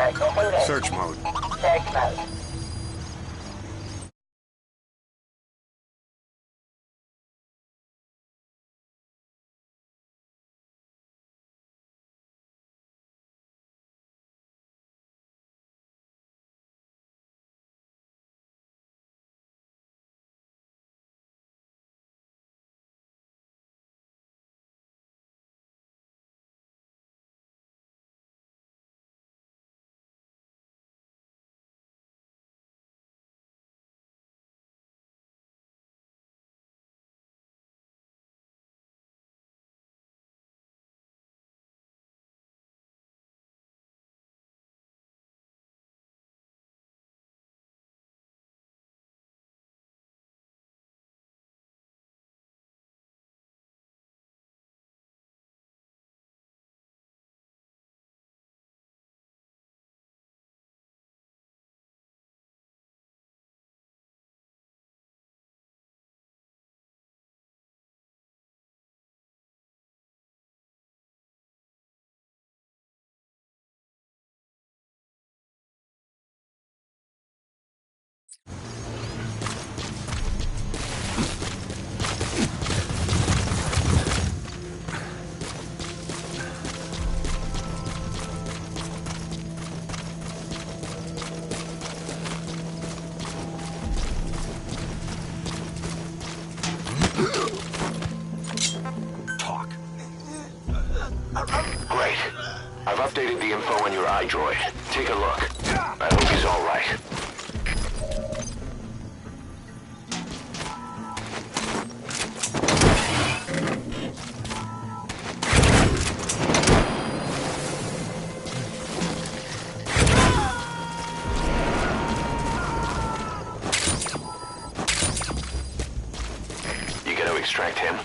Search mode. Search mode. Great. I've updated the info on your iDroid. Take a look. I hope he's all right. You gonna extract him?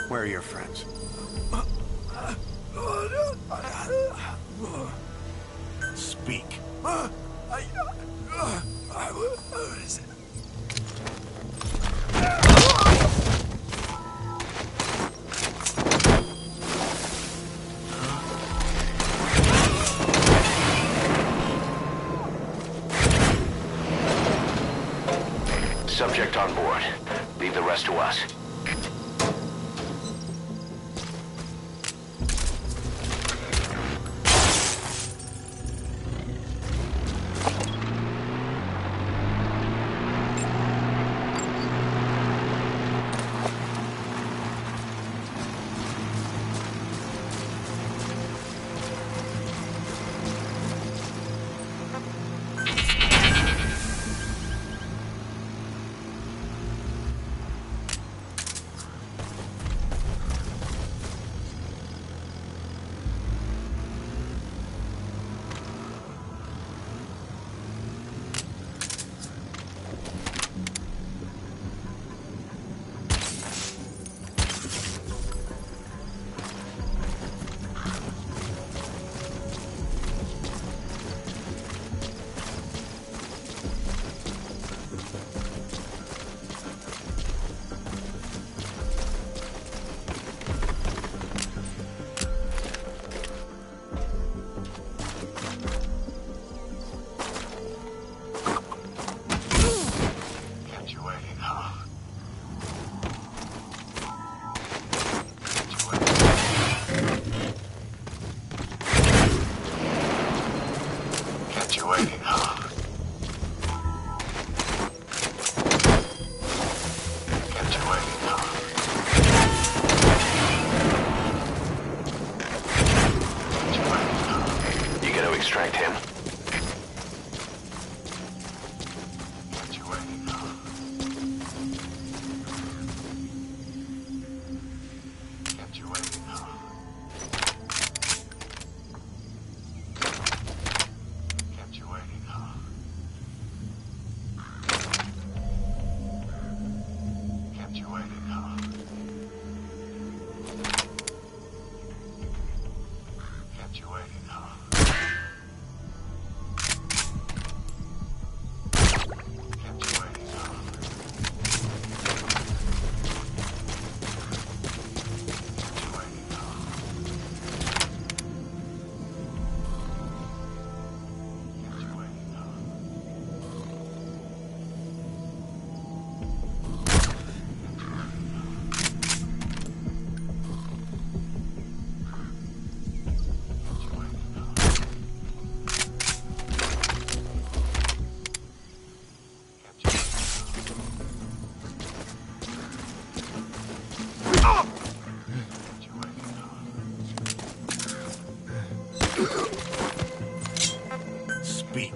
Where are your friends? Speak. Subject on board. Leave the rest to us. Kept you waiting, huh? Kept you waiting, huh? Kept you waiting, huh? You gonna extract him? Kept you waiting, huh? Kept you waiting, huh? Kept you waiting, huh? Kept you waiting, huh? Kept you waiting, huh? Kept you waiting, huh? Kept you waiting, huh? Kept you waiting, huh? Speak.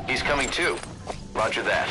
He's coming too. Roger that.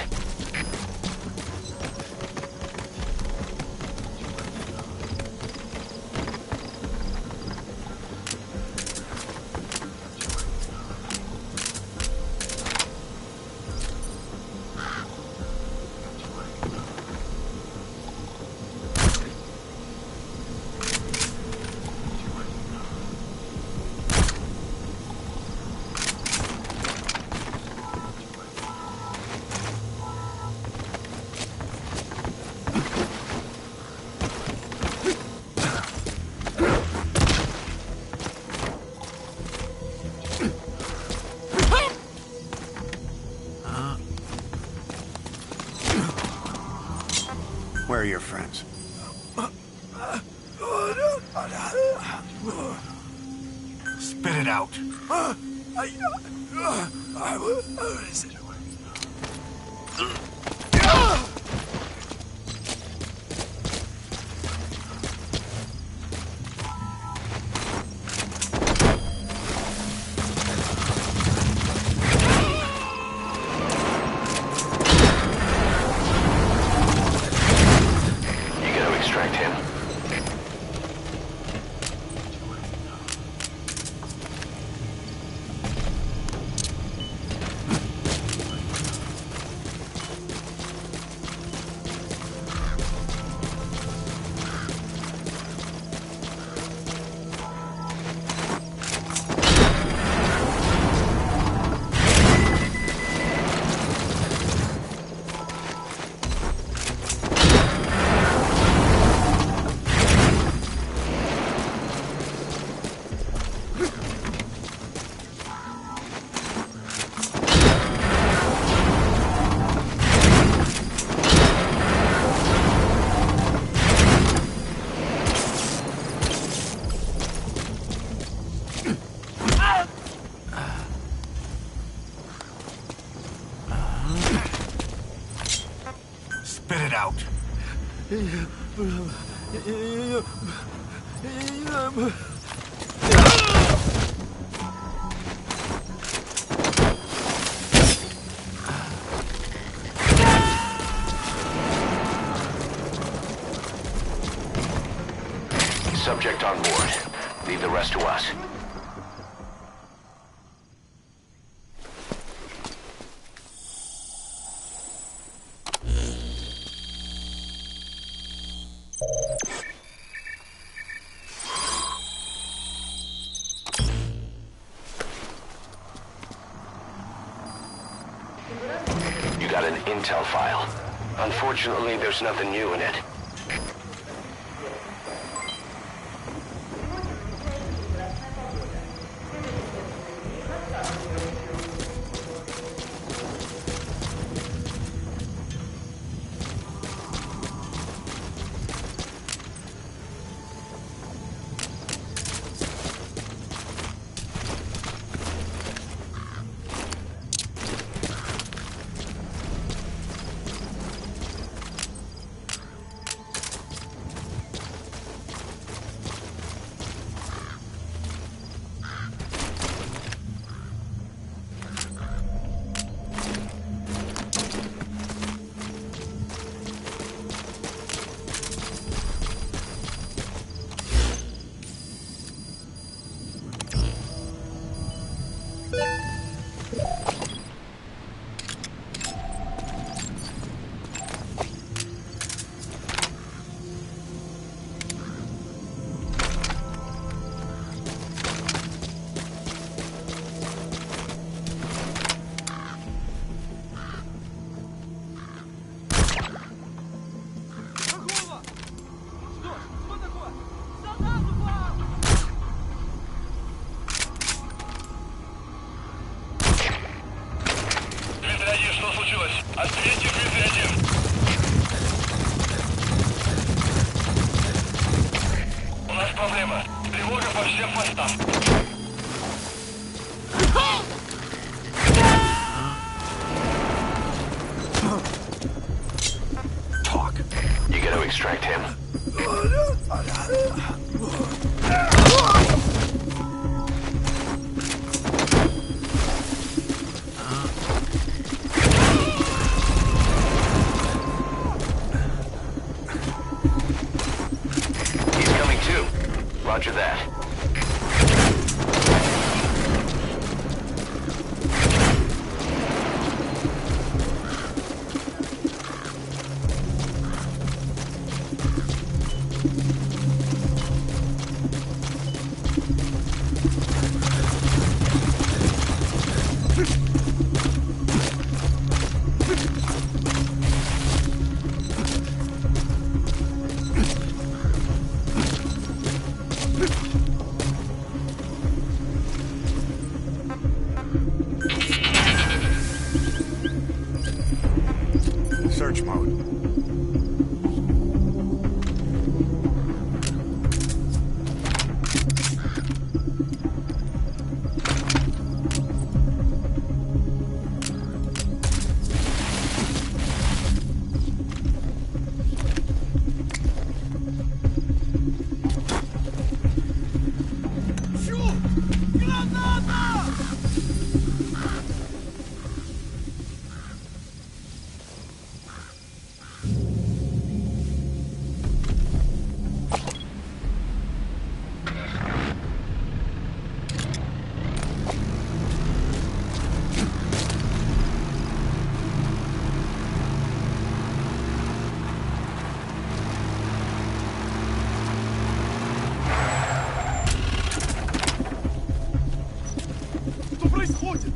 Where are your friends? Spit it out. You gonna extract him? Spit it out. Subject on board. Leave the rest to us. You got an intel file. Unfortunately, there's nothing new in it. Ответьте, один. У нас проблема. Тревога по всем постам. Talk. You gotta extract him. He's coming too. Roger that. Search mode. Что происходит?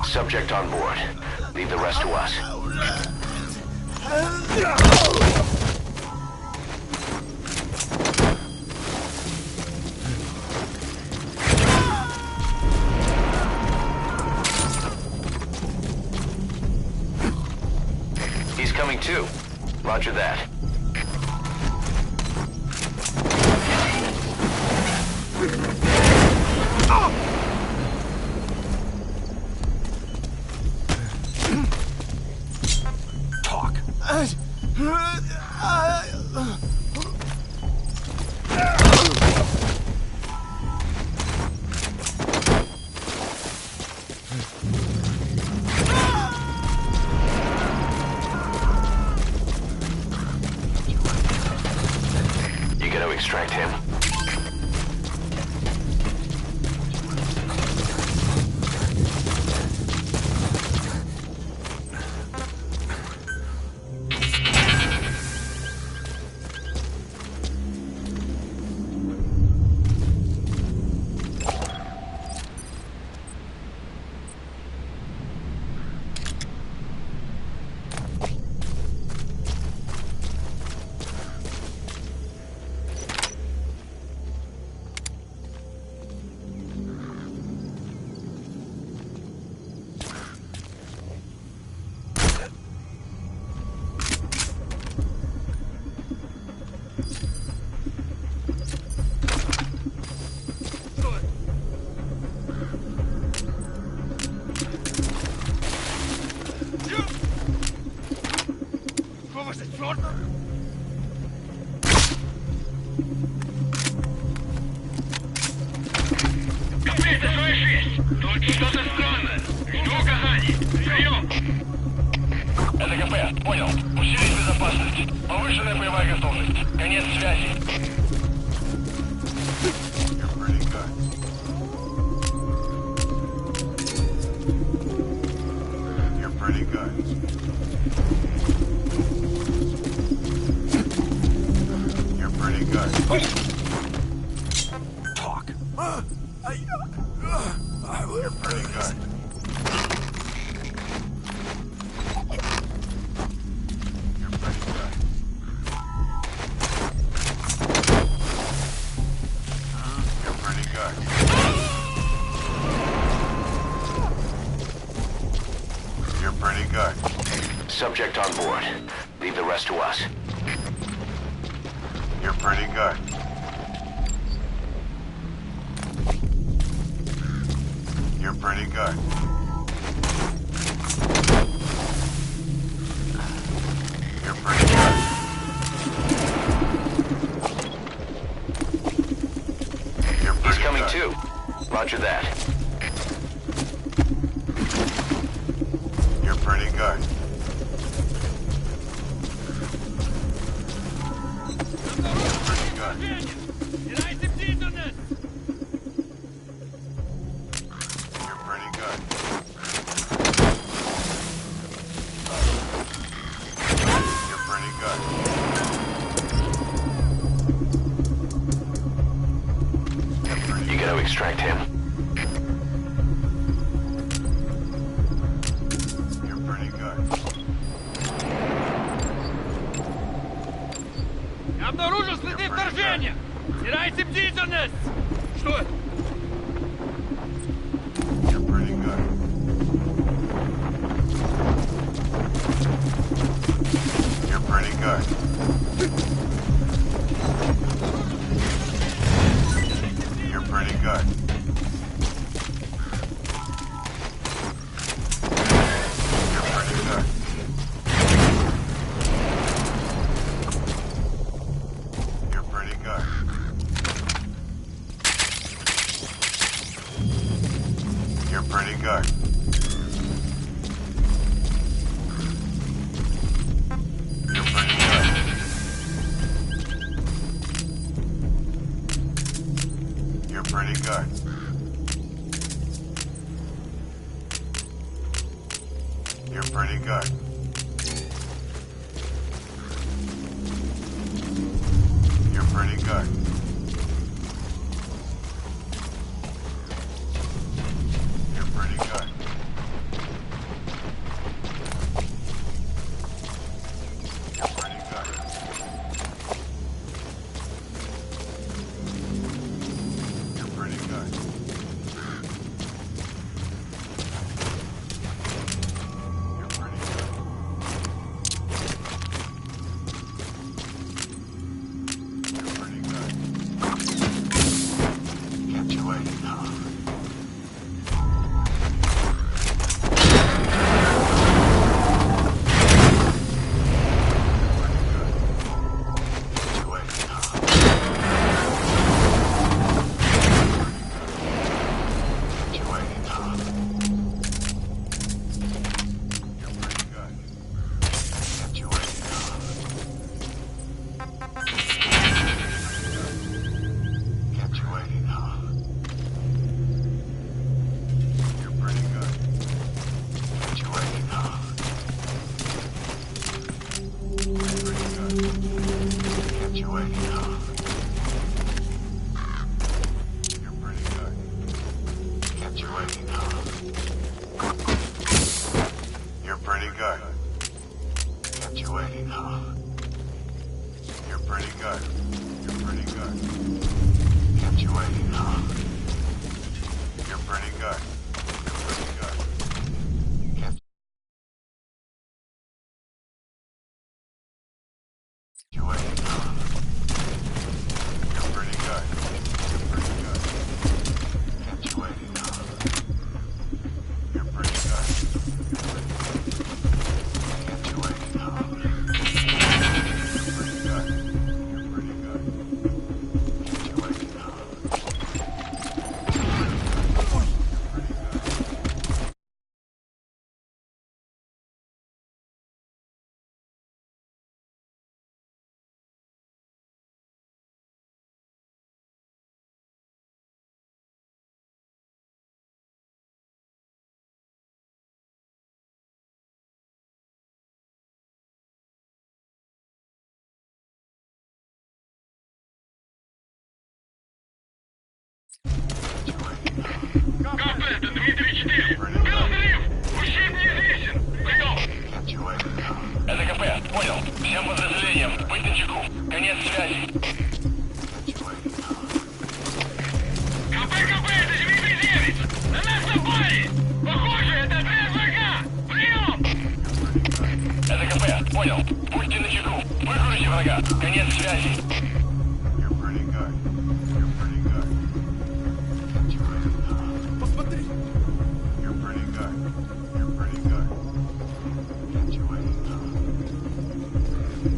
Subject on board. Leave the rest to us. He's coming too. Roger that. Talk. You gotta extract him. Тут что-то странное. Жду указаний. Прием. Это КП. Понял. Усилить безопасность. Повышенная боевая готовность. Конец связи. You're pretty good. good. Talk. You're pretty good. You're pretty good. You're pretty good. You're pretty good. Subject on board. Leave the rest to us. You're pretty good. You're pretty good. You're pretty good. You're He's pretty coming good. too. Roger that. You're pretty good. You're pretty good. Теряйте бдительность! You're pretty good. You're pretty good. You're pretty You gotta extract him. You're pretty good. Я обнаружил следы вторжения! Теряйте бдительность! Что? You're pretty good. You're pretty good. You're pretty good. You're pretty good. You're pretty good. You're pretty good. You're pretty good. You're pretty good. You're pretty good. You're pretty good. You're pretty good. You're pretty good. You're pretty good. You're pretty good. You're pretty good. Kept you waiting, huh? Kept you waiting, huh? You're pretty good. Kept you waiting, huh? You're pretty good. Kept you waiting, huh? You're pretty good. You're pretty good. Kept you waiting, huh? You're pretty good. You're pretty good. Kept you waiting, huh? You're pretty good. You're pretty good. Kept you waiting, huh? You're pretty good. You're pretty good. Kept you waiting, huh? You're pretty good. You're pretty good. Kept you waiting, huh? прием. Быть начеку. Конец связи. КП, это 939! На нас напали! Похоже, это отряд врага! Прием! Это КП, понял. Будьте начеку. Выкройте врага. Конец связи. You're pretty good. You're pretty good. Can't you wait enough? Посмотри! You're pretty good. You're pretty good. Can't you wait enough?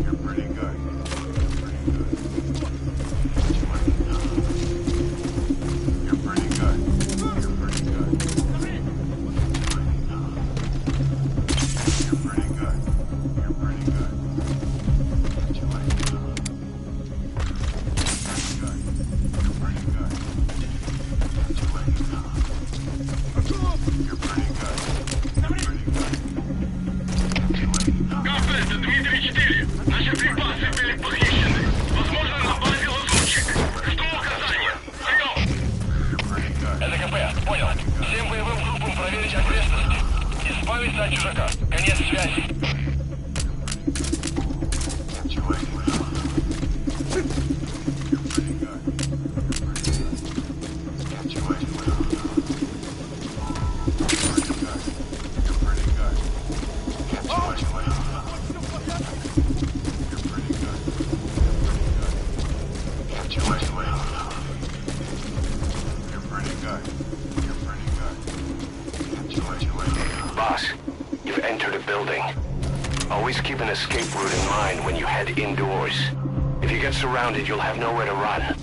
You're pretty good. You're pretty good. Can't you wait enough? You're pretty good. You're pretty good. Can't you wait enough? You're pretty good. You're pretty good. Can't you wait enough? You're pretty good. Can't you wait enough? You're pretty good. You're pretty good. Can't you wait enough? КП, это Дмитрий 4. Наши припасы были похищены. Возможно, на базе лазутчик. Жду указания. Прием! You're pretty good. Это КП, понял. Всем боевым группам проверить окрестности. Избавиться от чужака. Конец связи. Can't you wait enough? You're pretty good. You're pretty good. Can't you wait enough? You're pretty good. You're pretty good. Can't you wait enough? You're pretty good. You're pretty good. Can't you wait enough? You're pretty good. You're pretty good. Can't you wait enough? Boss, you've entered a building. Always keep an escape route in mind when you head indoors. If you get surrounded, you'll have nowhere to run.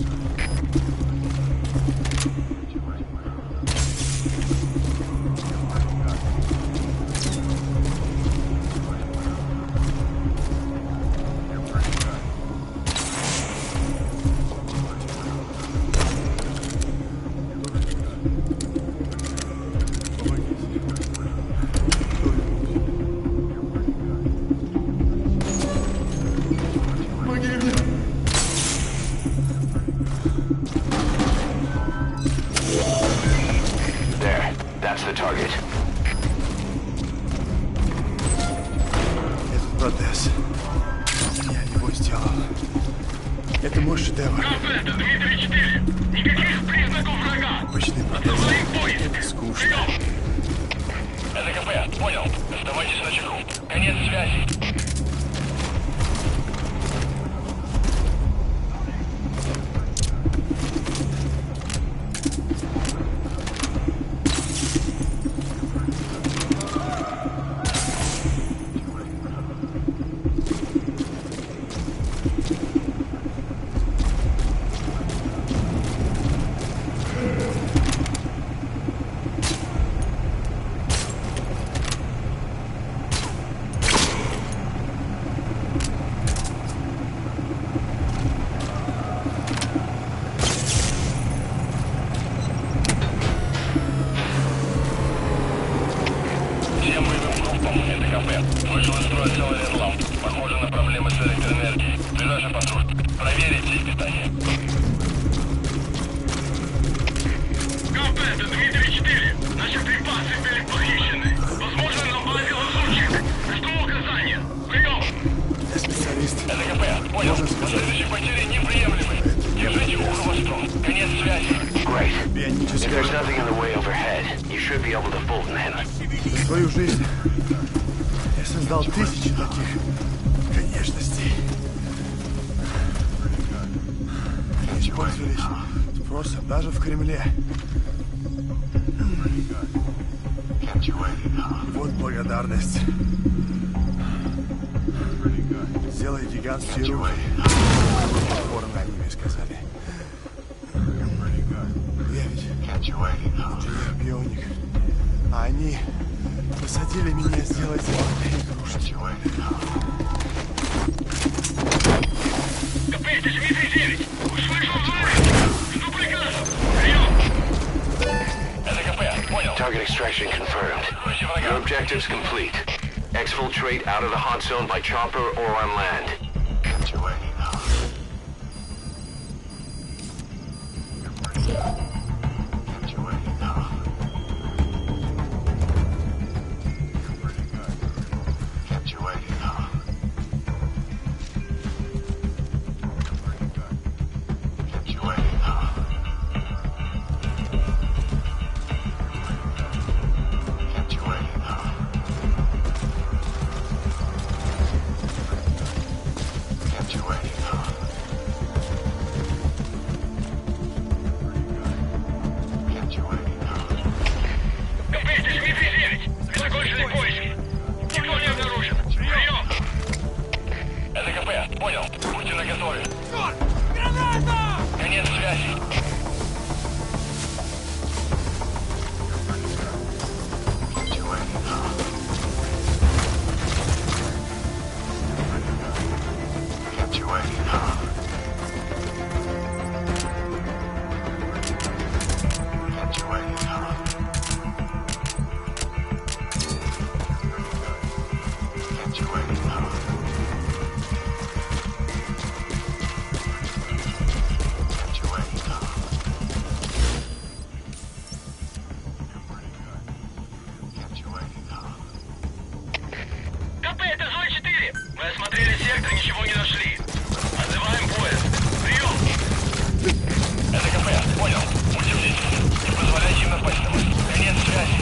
There, that's the target. Этот протез. Я его сделал. Это мой шедевр. КП, это Дмитрий 4. Никаких признаков врага. Обычный протез. Называем поиск. Скучно. Прием! Это КП, понял. Оставайтесь на чеку. Конец связи. Всем боевым группам, это КП. Вышел из строя целый ряд ламп. Похоже на проблемы с электроэнергией. Ближайший патруль. Проверить сеть питания. КП, это Дмитрий 4. Наши припасы были похищены. Возможно, на базе лазутчик. Жду указания. Прием! Я специалист. Это КП. Понял. Последующие потери неприемлемы. Держите ухо востро. Конец связи. Great. If Бионическая there's nothing in the way overhead, you should be able to fold them in. За свою жизнь я создал тысячи таких конечностей. Они использовались спросом даже в Кремле. Can't you wait enough? Вот благодарность. Pretty good. Сделай гигантские Can't you руки. wait enough? Ворон аниме сказали. You're pretty good. Я ведь Can't you wait enough? инженер-бионик. А они посадили меня сделать золотые игрушки. Can't you wait enough? КП, это Дмитрий 9. Услышал звонок. Жду приказов. Прием! Это КП, понял. Target extraction confirmed. Выкройте Your врага. objectives complete. Exfiltrate out of the hot zone by chopper or on land. Can't you wait enough? You're pretty good. Can't you wait enough? You're pretty good. Can't you wait enough? Будьте наготове. Черт! Граната! Конец связи. Get you waiting, huh? Get you waiting, huh? Get you waiting, huh? Get you waiting, huh? You're pretty good. Get you waiting, huh? КП, это зона 4. Мы осмотрели сектор, ничего не нашли. Отзываем поезд. Прием. Это КП, понял. Будьте бдительны. Не позволяйте им напасть на вас. Конец связи.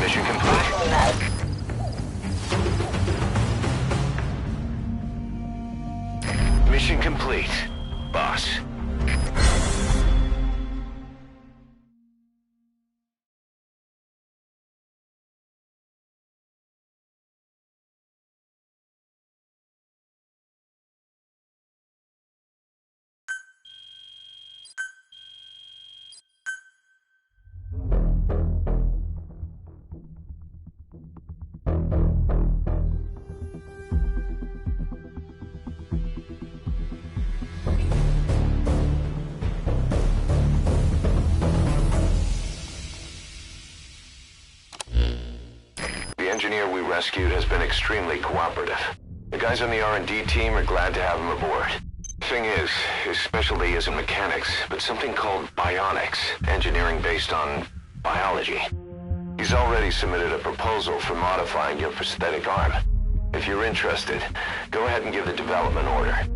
Mission complete. Mission complete, boss. The engineer we rescued has been extremely cooperative. The guys on the R&D team are glad to have him aboard. Thing is, his specialty isn't mechanics, but something called bionics, engineering based on biology. He's already submitted a proposal for modifying your prosthetic arm. If you're interested, go ahead and give the development order.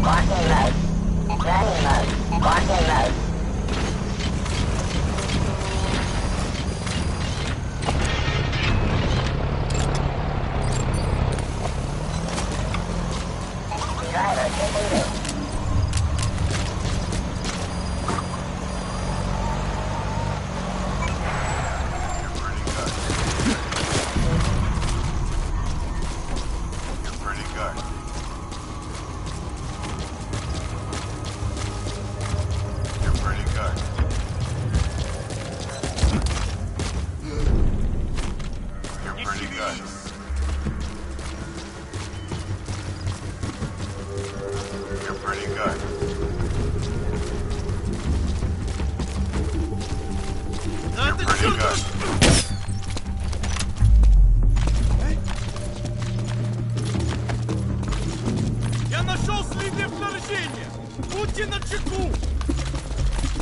Locking mode. Running mode. Locking mode. Driver completed. You're pretty good. You're pretty good. You're pretty good. You're pretty good. You're pretty good. Я нашел следы вторжения! Будьте начеку!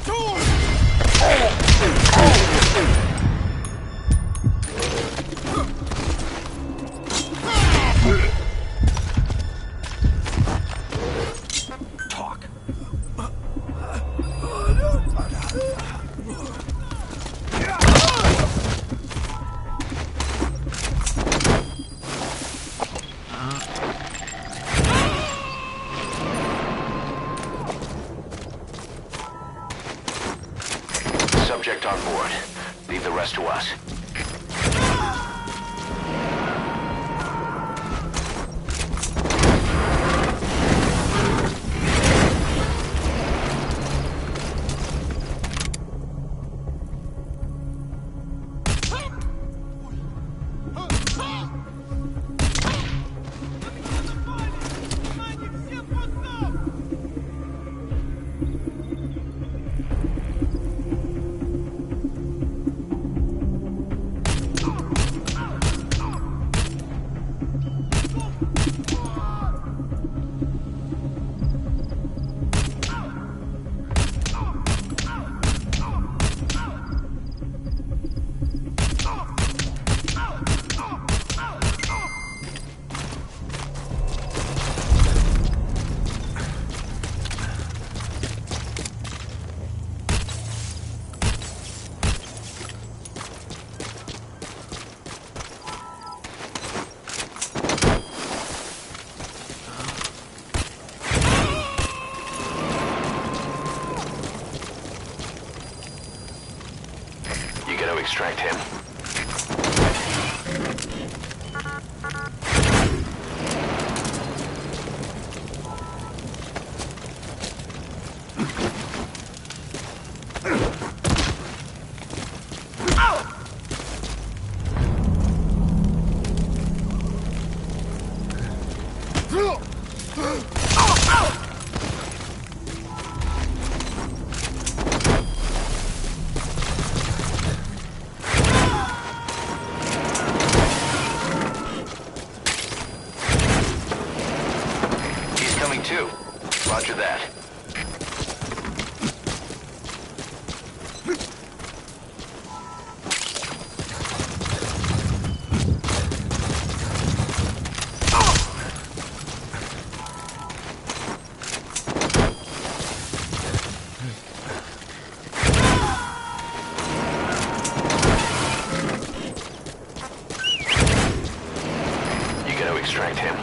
Чур! Subject on board. Leave the rest to us. You gotta extract him. Coming too. Roger that. You gotta extract him.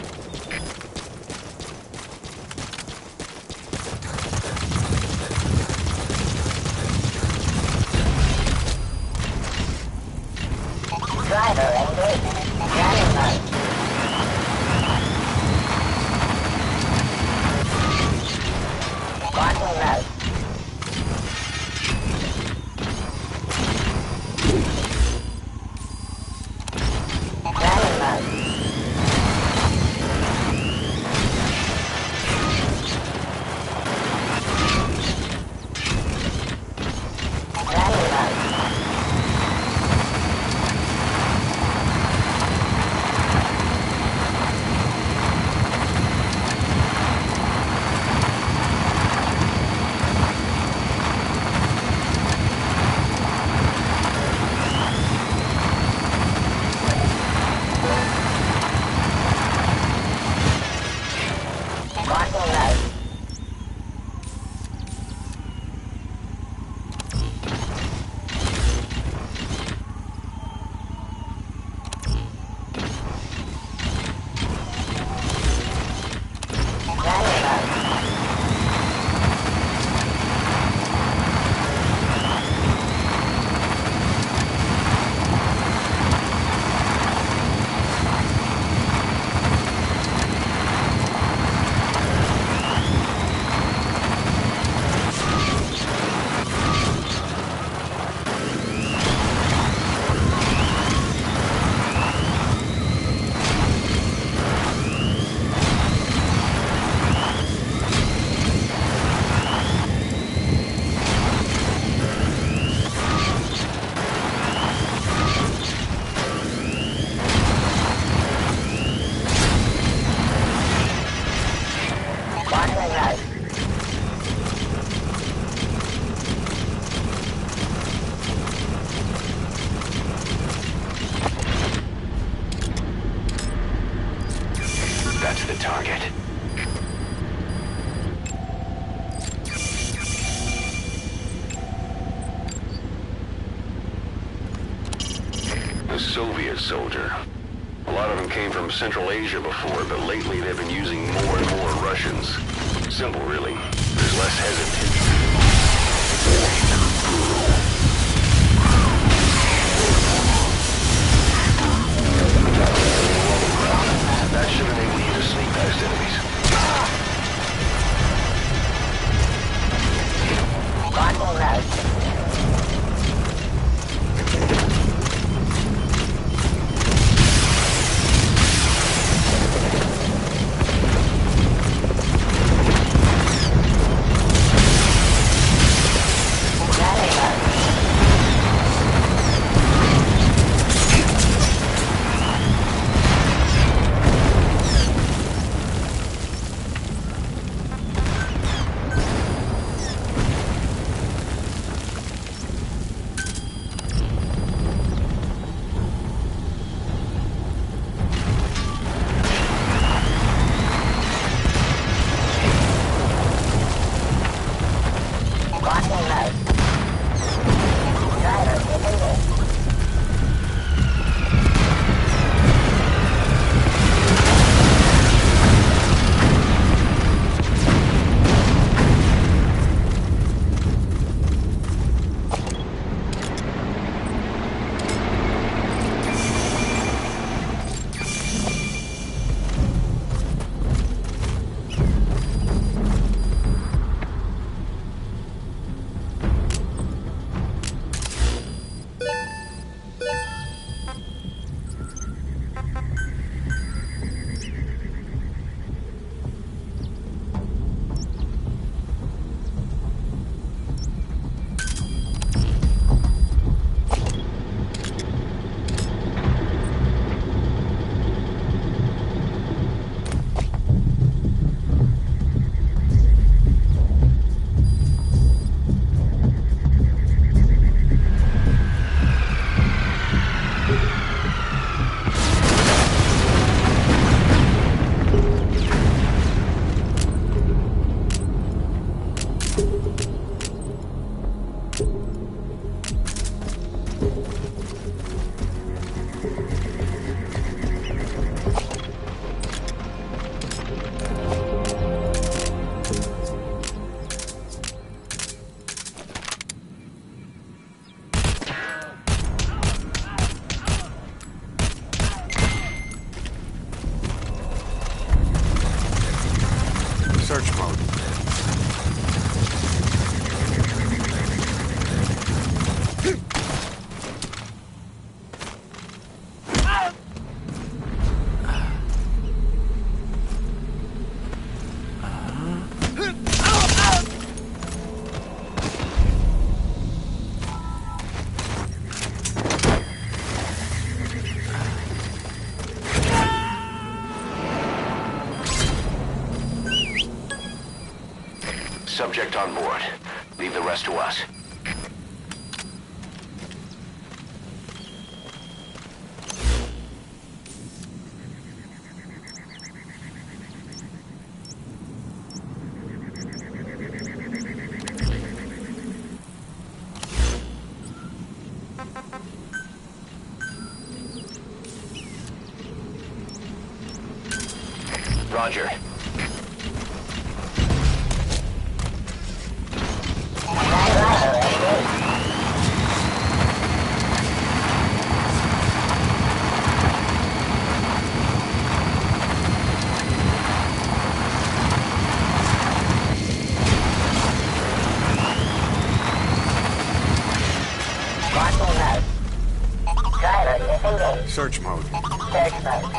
Soviet soldier. A lot of them came from Central Asia before, but lately they've been using more and more Russians. Simple, really. There's less hesitation. That should enable you to sneak past enemies. Locking road. Search mode. Subject on board. Leave the rest to us. Roger. Search mode. Search mode. Enemy detected.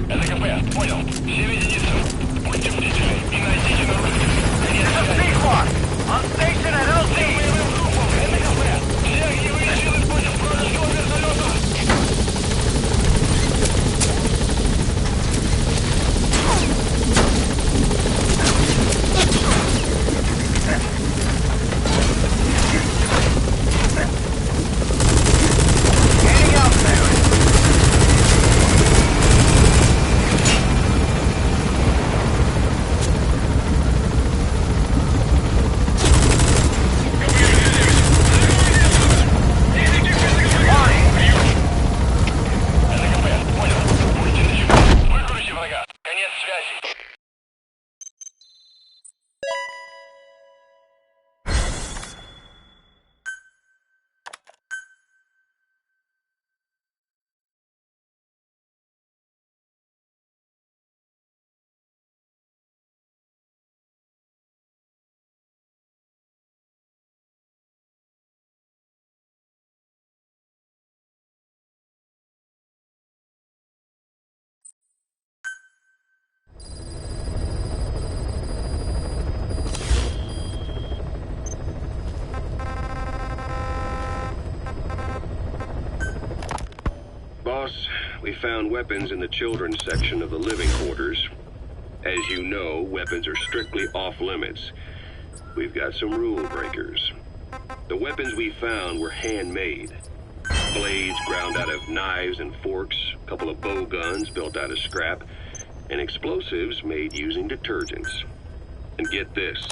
Это КП, понял. Все единицы. Будьте бдительны и найдите нарушителей. On station at LZ. Это КП. Все огневые силы против вражеского вертолета. We found weapons in the children's section of the living quarters. As you know, weapons are strictly off-limits. We've got some rule breakers. The weapons we found were handmade. Blades ground out of knives and forks, a couple of bow guns built out of scrap, and explosives made using detergents. And get this.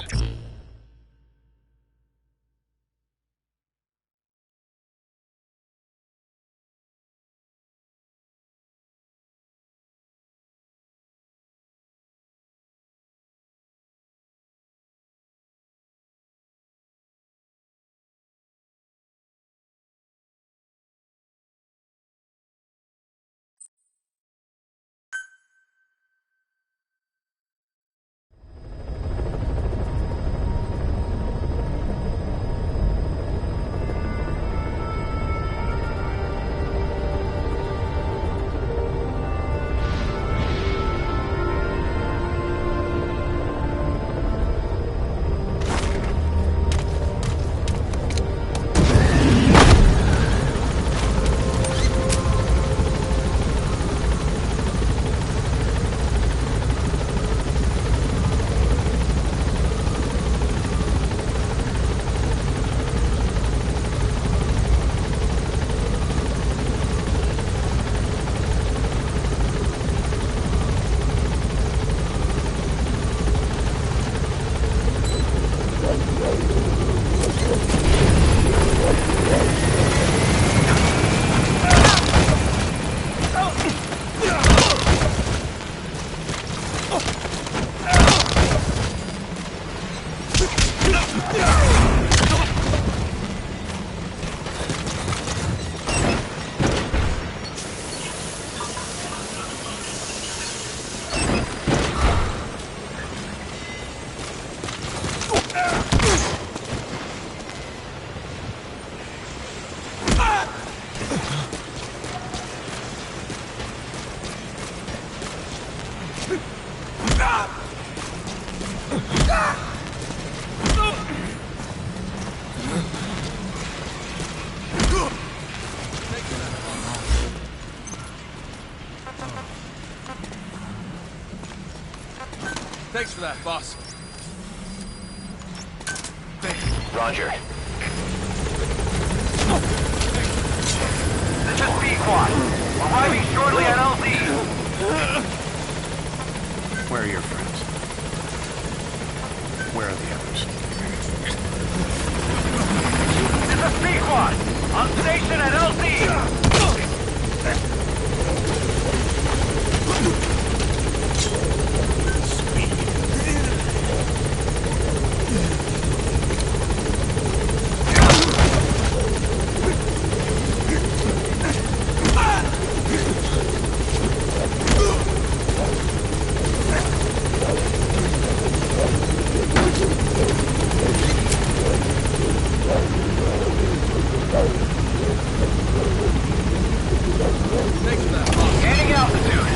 Thanks for that, boss. Roger. This is B-Quad. Arriving shortly at LZ. Where are your friends? Where are the others? This is B-Quad. On station at LZ. Gaining altitude.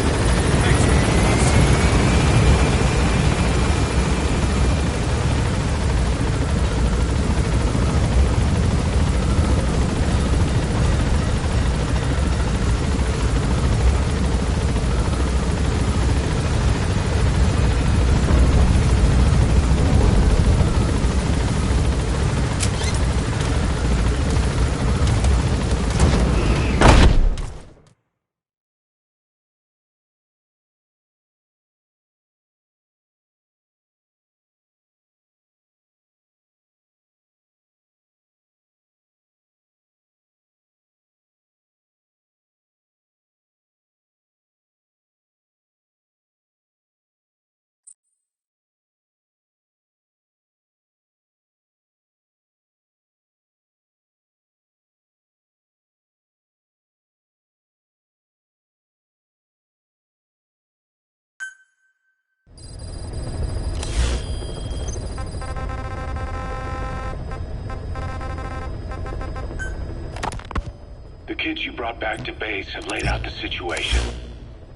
The kids you brought back to base have laid out the situation.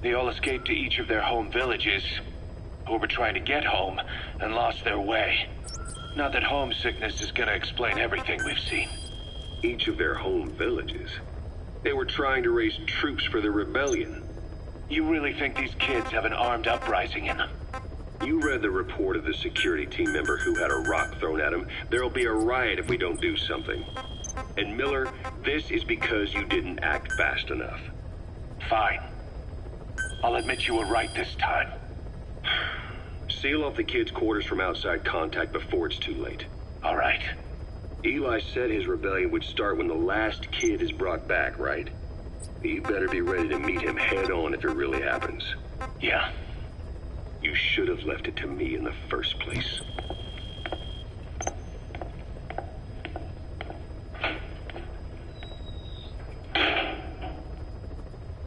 They all escaped to each of their home villages, or were trying to get home, and lost their way. Not that homesickness is gonna explain everything we've seen. Each of their home villages? They were trying to raise troops for the rebellion. You really think these kids have an armed uprising in them? You read the report of the security team member who had a rock thrown at him. There'll be a riot if we don't do something. And Miller, this is because you didn't act fast enough. Fine. I'll admit you were right this time. Seal off the kids' quarters from outside contact before it's too late. All right. Eli said his rebellion would start when the last kid is brought back, right? You better be ready to meet him head on if it really happens. Yeah. You should have left it to me in the first place.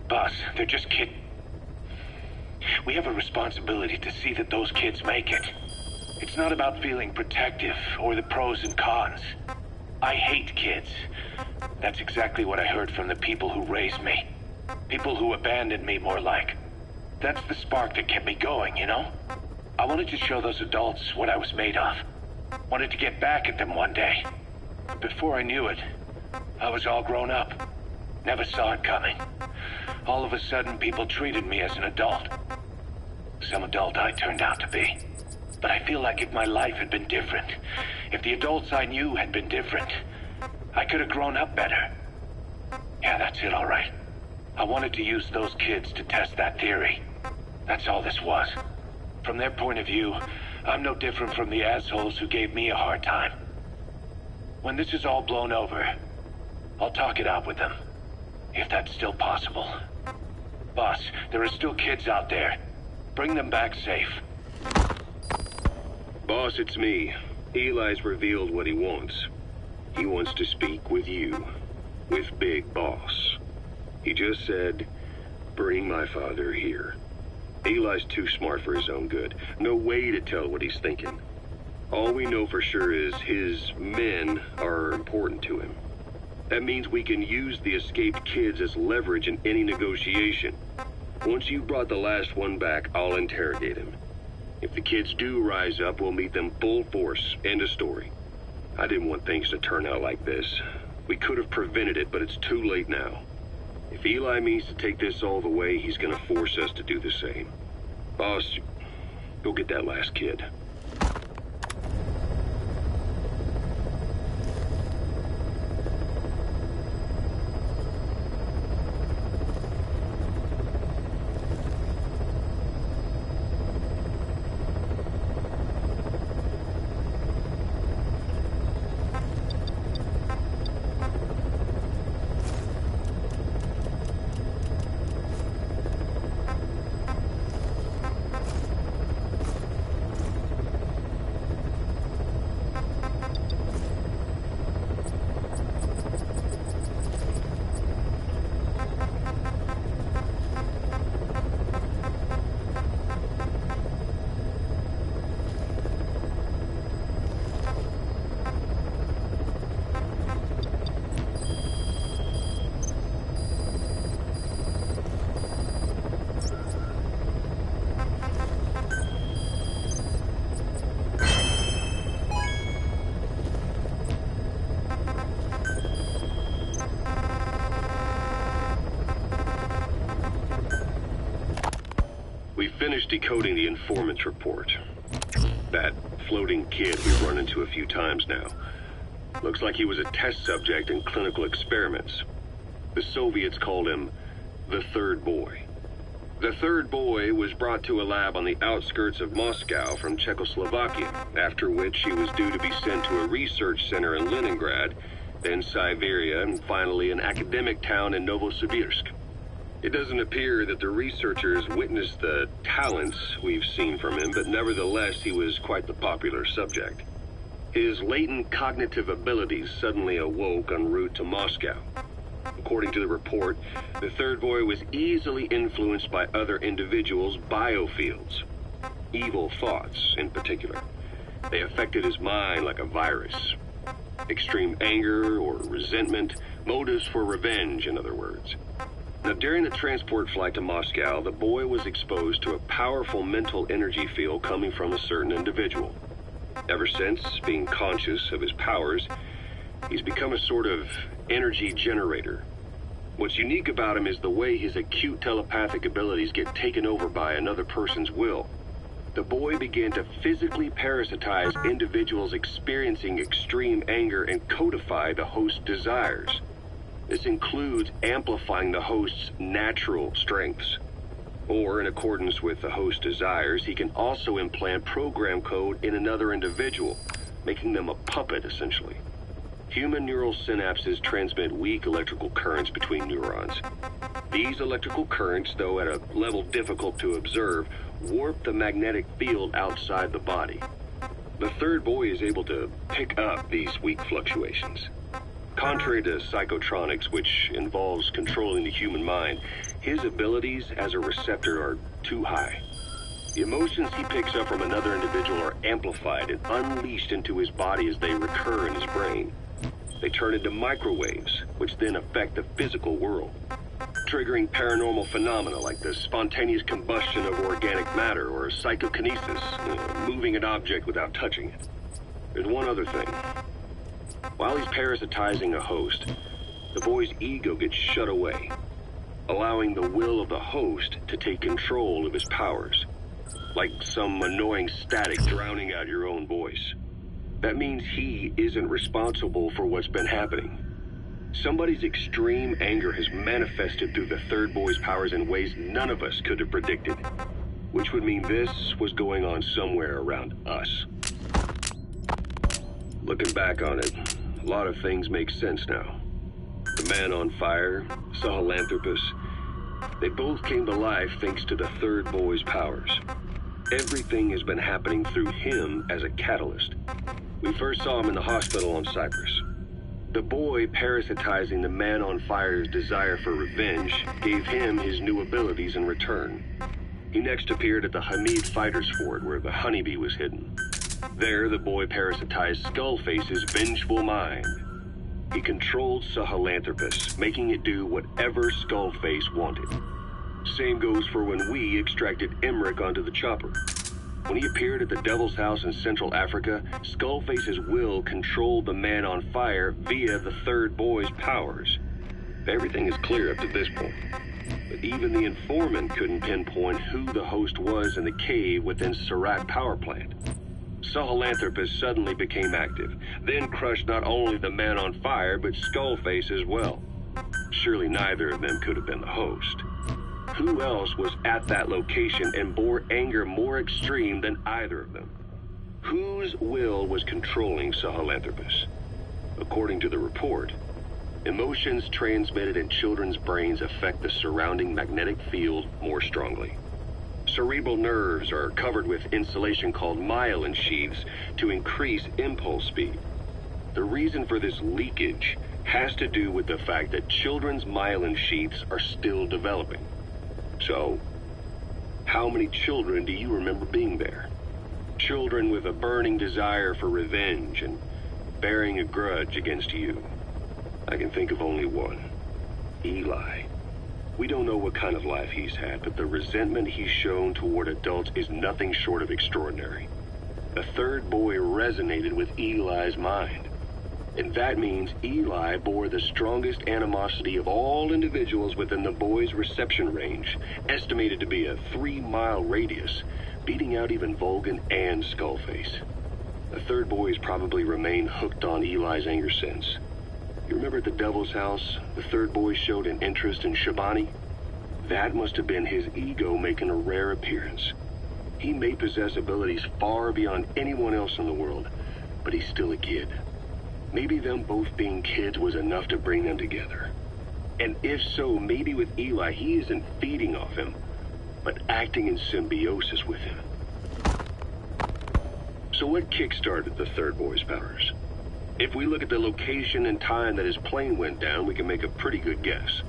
Boss, they're just kids. We have a responsibility to see that those kids make it. It's not about feeling protective or the pros and cons. I hate kids. That's exactly what I heard from the people who raised me. People who abandoned me, more like. That's the spark that kept me going, you know? I wanted to show those adults what I was made of. Wanted to get back at them one day. But before I knew it, I was all grown up. Never saw it coming. All of a sudden, people treated me as an adult. Some adult I turned out to be. But I feel like if my life had been different, if the adults I knew had been different, I could have grown up better. Yeah, that's it, all right. I wanted to use those kids to test that theory. That's all this was. From their point of view, I'm no different from the assholes who gave me a hard time. When this is all blown over, I'll talk it out with them. If that's still possible. Boss, there are still kids out there. Bring them back safe. Boss, it's me. Eli's revealed what he wants. He wants to speak with you. With Big Boss. He just said, bring my father here. Eli's too smart for his own good. No way to tell what he's thinking. All we know for sure is his men are important to him. That means we can use the escaped kids as leverage in any negotiation. Once you've brought the last one back, I'll interrogate him. If the kids do rise up, we'll meet them full force. End of story. I didn't want things to turn out like this. We could have prevented it, but it's too late now. If Eli means to take this all the way, he's gonna force us to do the same. Boss, go get that last kid. We finished decoding the informant's report. That floating kid we've run into a few times now. Looks like he was a test subject in clinical experiments. The Soviets called him the Third Boy. The Third Boy was brought to a lab on the outskirts of Moscow from Czechoslovakia, after which he was due to be sent to a research center in Leningrad, then Siberia, and finally an academic town in Novosibirsk. It doesn't appear that the researchers witnessed the talents we've seen from him, but nevertheless he was quite the popular subject. His latent cognitive abilities suddenly awoke en route to Moscow. According to the report, the Third Boy was easily influenced by other individuals' biofields. Evil thoughts, in particular. They affected his mind like a virus. Extreme anger or resentment, motives for revenge, in other words. Now, during the transport flight to Moscow, the boy was exposed to a powerful mental energy field coming from a certain individual. Ever since, being conscious of his powers, he's become a sort of energy generator. What's unique about him is the way his acute telepathic abilities get taken over by another person's will. The boy began to physically parasitize individuals experiencing extreme anger and codify the host's desires. This includes amplifying the host's natural strengths. Or, in accordance with the host's desires, he can also implant program code in another individual, making them a puppet, essentially. Human neural synapses transmit weak electrical currents between neurons. These electrical currents, though at a level difficult to observe, warp the magnetic field outside the body. The third boy is able to pick up these weak fluctuations. Contrary to psychotronics, which involves controlling the human mind, his abilities as a receptor are too high. The emotions he picks up from another individual are amplified and unleashed into his body as they recur in his brain. They turn into microwaves, which then affect the physical world, triggering paranormal phenomena like the spontaneous combustion of organic matter or psychokinesis, moving an object without touching it. There's one other thing. While he's parasitizing a host, the boy's ego gets shut away, allowing the will of the host to take control of his powers, like some annoying static drowning out your own voice. That means he isn't responsible for what's been happening. Somebody's extreme anger has manifested through the third boy's powers in ways none of us could have predicted, which would mean this was going on somewhere around us. Looking back on it, a lot of things make sense now. The man on fire, Sahelanthropus, they both came to life thanks to the third boy's powers. Everything has been happening through him as a catalyst. We first saw him in the hospital on Cyprus. The boy parasitizing the man on fire's desire for revenge gave him his new abilities in return. He next appeared at the Hamid Fighters Fort where the honeybee was hidden. There, the boy parasitized Skullface's vengeful mind. He controlled Sahelanthropus, making it do whatever Skullface wanted. Same goes for when we extracted Emmerich onto the chopper. When he appeared at the Devil's House in Central Africa, Skullface's will controlled the man on fire via the third boy's powers. Everything is clear up to this point. But even the informant couldn't pinpoint who the host was in the cave within Surat power plant. Sahelanthropus suddenly became active, then crushed not only the man on fire, but Skullface as well. Surely neither of them could have been the host. Who else was at that location and bore anger more extreme than either of them? Whose will was controlling Sahelanthropus? According to the report, emotions transmitted in children's brains affect the surrounding magnetic field more strongly. Cerebral nerves are covered with insulation called myelin sheaths to increase impulse speed. The reason for this leakage has to do with the fact that children's myelin sheaths are still developing. So, how many children do you remember being there? Children with a burning desire for revenge and bearing a grudge against you. I can think of only one. Eli. We don't know what kind of life he's had, but the resentment he's shown toward adults is nothing short of extraordinary. The third boy resonated with Eli's mind. And that means Eli bore the strongest animosity of all individuals within the boy's reception range, estimated to be a 3-mile radius, beating out even Vulcan and Skullface. The third boy has probably remained hooked on Eli's anger since. You remember at the Devil's House, the third boy showed an interest in Shabani? That must have been his ego making a rare appearance. He may possess abilities far beyond anyone else in the world, but he's still a kid. Maybe them both being kids was enough to bring them together. And if so, maybe with Eli, he isn't feeding off him, but acting in symbiosis with him. So what kick-started the third boy's powers? If we look at the location and time that his plane went down, we can make a pretty good guess.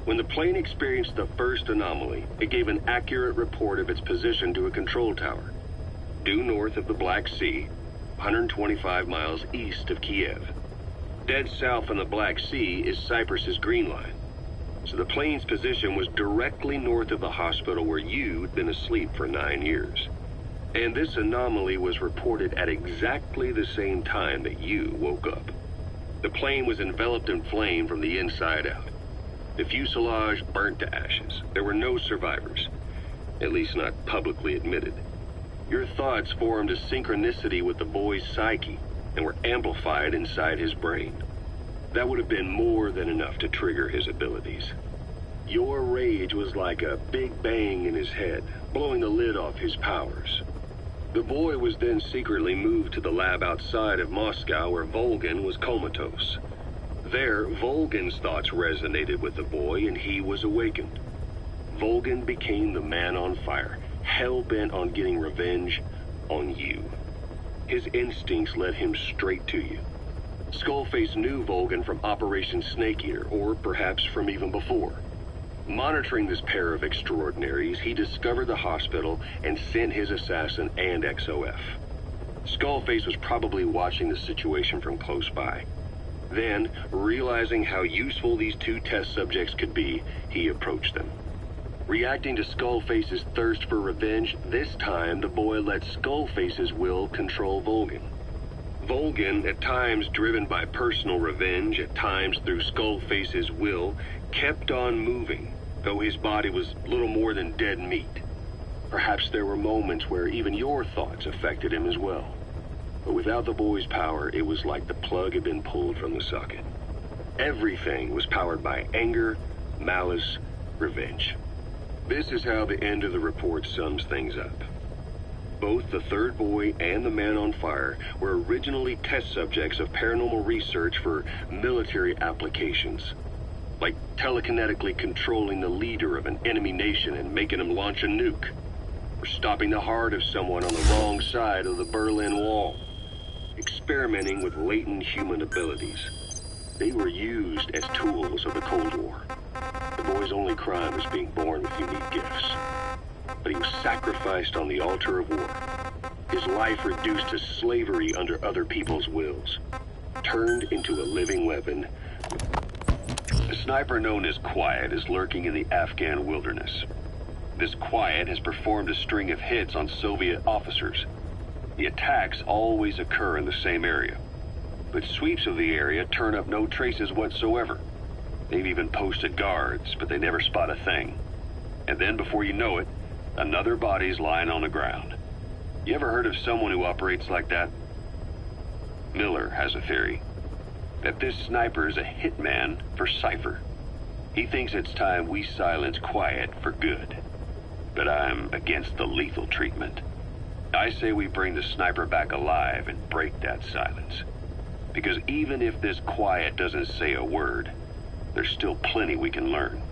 When the plane experienced the first anomaly, it gave an accurate report of its position to a control tower, due north of the Black Sea, 125 miles east of Kiev. Dead south on the Black Sea is Cyprus's Green Line. So the plane's position was directly north of the hospital where you'd been asleep for 9 years. And this anomaly was reported at exactly the same time that you woke up. The plane was enveloped in flame from the inside out. The fuselage burnt to ashes. There were no survivors, at least not publicly admitted. Your thoughts formed a synchronicity with the boy's psyche and were amplified inside his brain. That would have been more than enough to trigger his abilities. Your rage was like a big bang in his head, blowing the lid off his powers. The boy was then secretly moved to the lab outside of Moscow where Volgin was comatose. There, Volgin's thoughts resonated with the boy and he was awakened. Volgin became the man on fire, hell-bent on getting revenge on you. His instincts led him straight to you. Skullface knew Volgin from Operation Snake Eater, or perhaps from even before. Monitoring this pair of extraordinaries, he discovered the hospital and sent his assassin and XOF. Skullface was probably watching the situation from close by. Then, realizing how useful these two test subjects could be, he approached them. Reacting to Skullface's thirst for revenge, this time the boy let Skullface's will control Volgin. Volgin, at times driven by personal revenge, at times through Skullface's will, kept on moving, though his body was little more than dead meat. Perhaps there were moments where even your thoughts affected him as well. But without the boy's power, it was like the plug had been pulled from the socket. Everything was powered by anger, malice, revenge. This is how the end of the report sums things up. Both the third boy and the man on fire were originally test subjects of paranormal research for military applications, like telekinetically controlling the leader of an enemy nation and making him launch a nuke, or stopping the heart of someone on the wrong side of the Berlin Wall, experimenting with latent human abilities. They were used as tools of the Cold War. The boy's only crime was being born with unique gifts. But he was sacrificed on the altar of war. His life reduced to slavery under other people's wills. Turned into a living weapon. A sniper known as Quiet is lurking in the Afghan wilderness. This Quiet has performed a string of hits on Soviet officers. The attacks always occur in the same area, but sweeps of the area turn up no traces whatsoever. They've even posted guards, but they never spot a thing. And then before you know it, another body's lying on the ground. You ever heard of someone who operates like that? Miller has a theory that this sniper is a hitman for Cypher. He thinks it's time we silence Quiet for good. But I'm against the lethal treatment. I say we bring the sniper back alive and break that silence. Because even if this Quiet doesn't say a word, there's still plenty we can learn.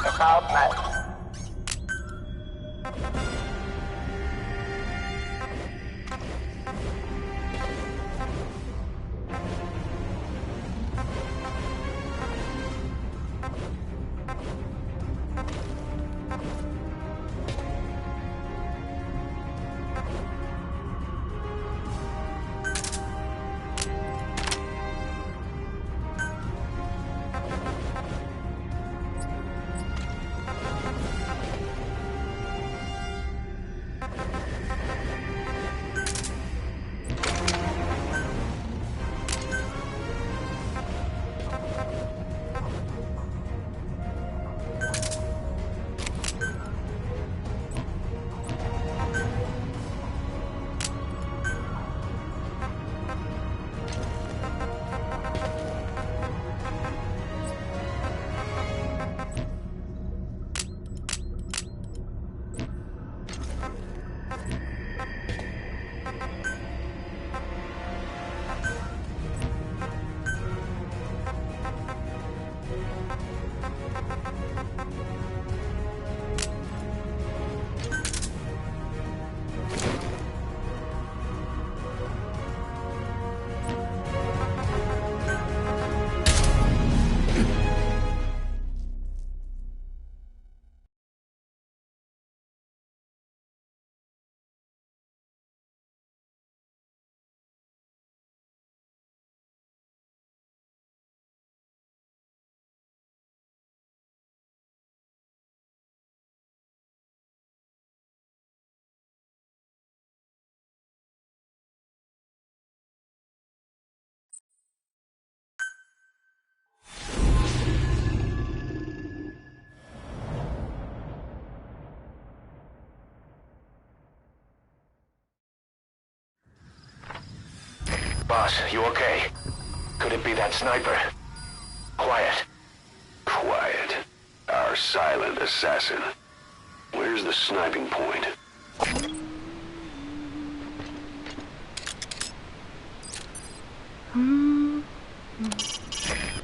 Assault mode. Boss, you okay? Could it be that sniper? Quiet. Quiet. Our silent assassin. Where's the sniping point?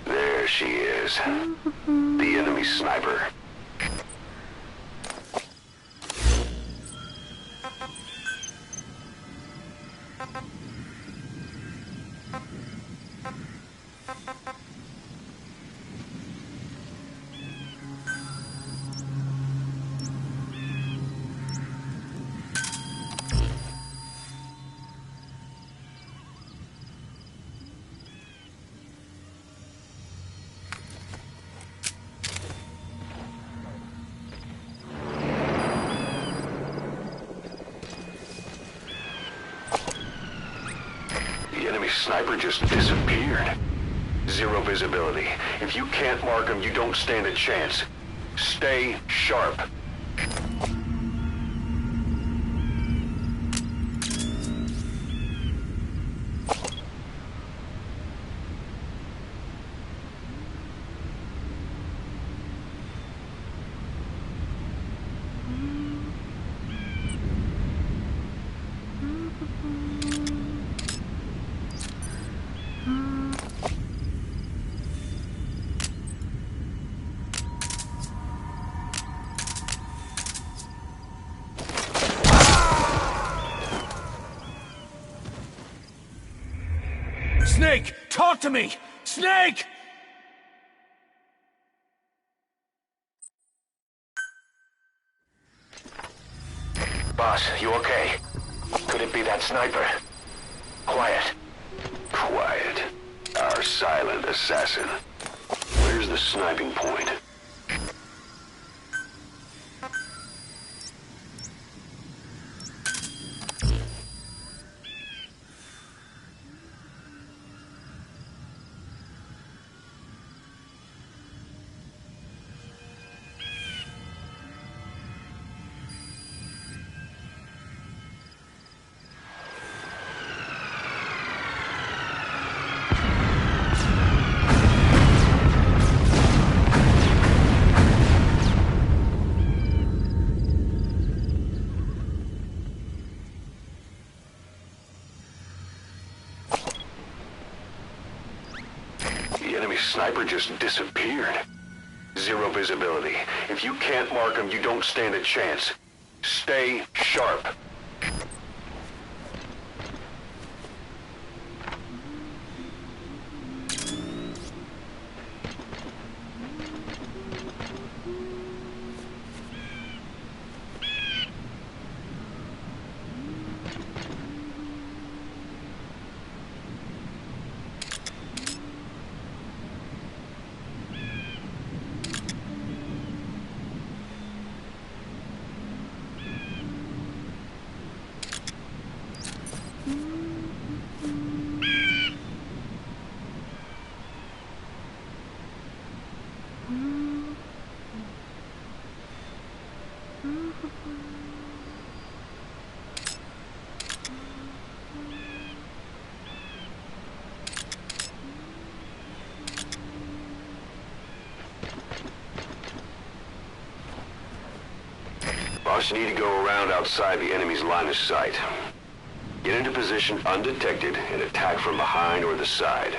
There she is. The enemy sniper. The enemy sniper just disappeared. Zero visibility. If you can't mark him, you don't stand a chance. Stay sharp. Snake! Talk to me! Snake! Boss, you okay? Could it be that sniper? Quiet. Quiet. Our silent assassin. Where's the sniping point? The enemy sniper just disappeared. Zero visibility. If you can't mark him, you don't stand a chance. Stay sharp. Boss, you need to go around outside the enemy's line of sight. Get into position undetected and attack from behind or the side.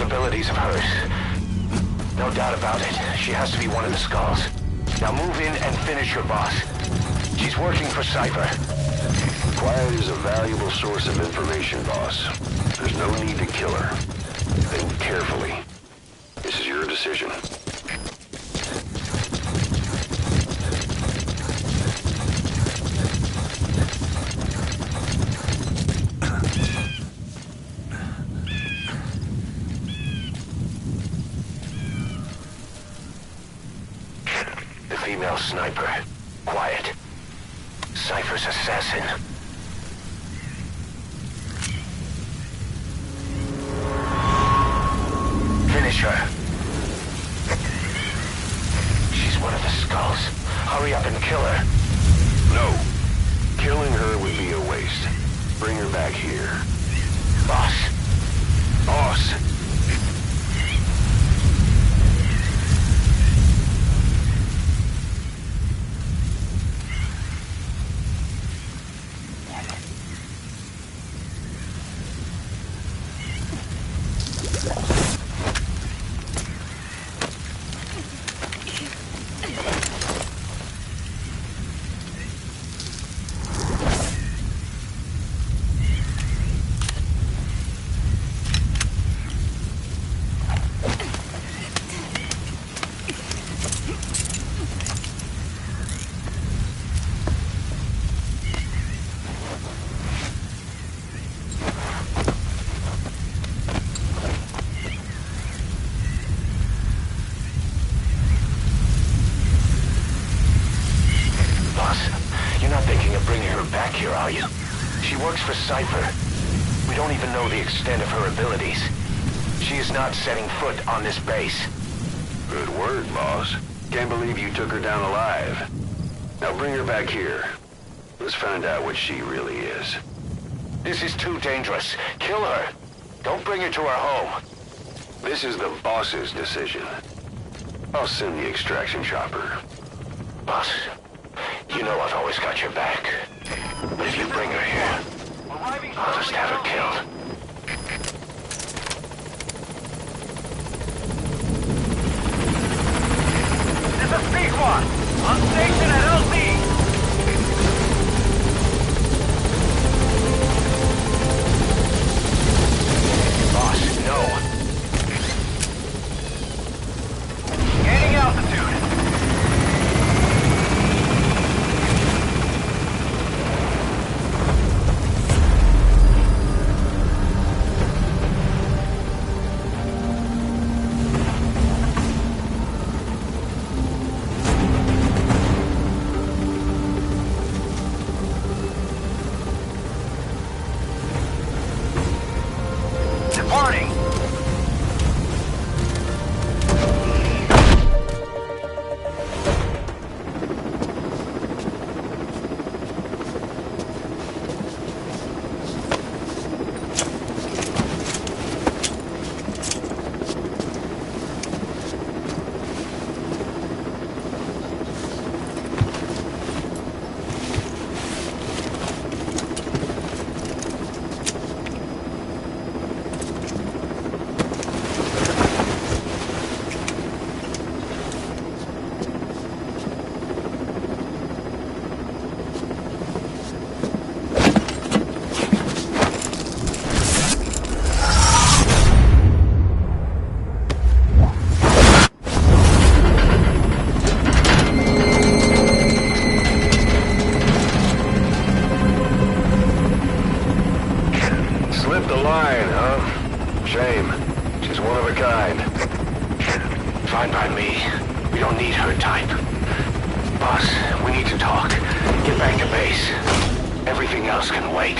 Abilities of hers. No doubt about it. She has to be one of the skulls. Now move in and finish your boss. She's working for Cypher. Quiet is a valuable source of information, boss. There's no need to kill her. Think carefully. This is your decision. Female sniper. Quiet. Cypher's assassin. Finish her. She's one of the skulls. Hurry up and kill her. No. Killing her would be a waste. Bring her back here. Boss. Boss. She works for Cypher. We don't even know the extent of her abilities. She is not setting foot on this base. Good word, boss. Can't believe you took her down alive. Now bring her back here. Let's find out what she really is. This is too dangerous. Kill her. Don't bring her to our home. This is the boss's decision. I'll send the extraction chopper. Boss, you know I've always got your back. But if you bring her here, I'll just have her killed. This is P1, on station at LZ. Boss, no. Gaining altitude. the line, huh? Shame. She's one of a kind. Fine by me. We don't need her type. Boss, we need to talk. Get back to base. Everything else can wait.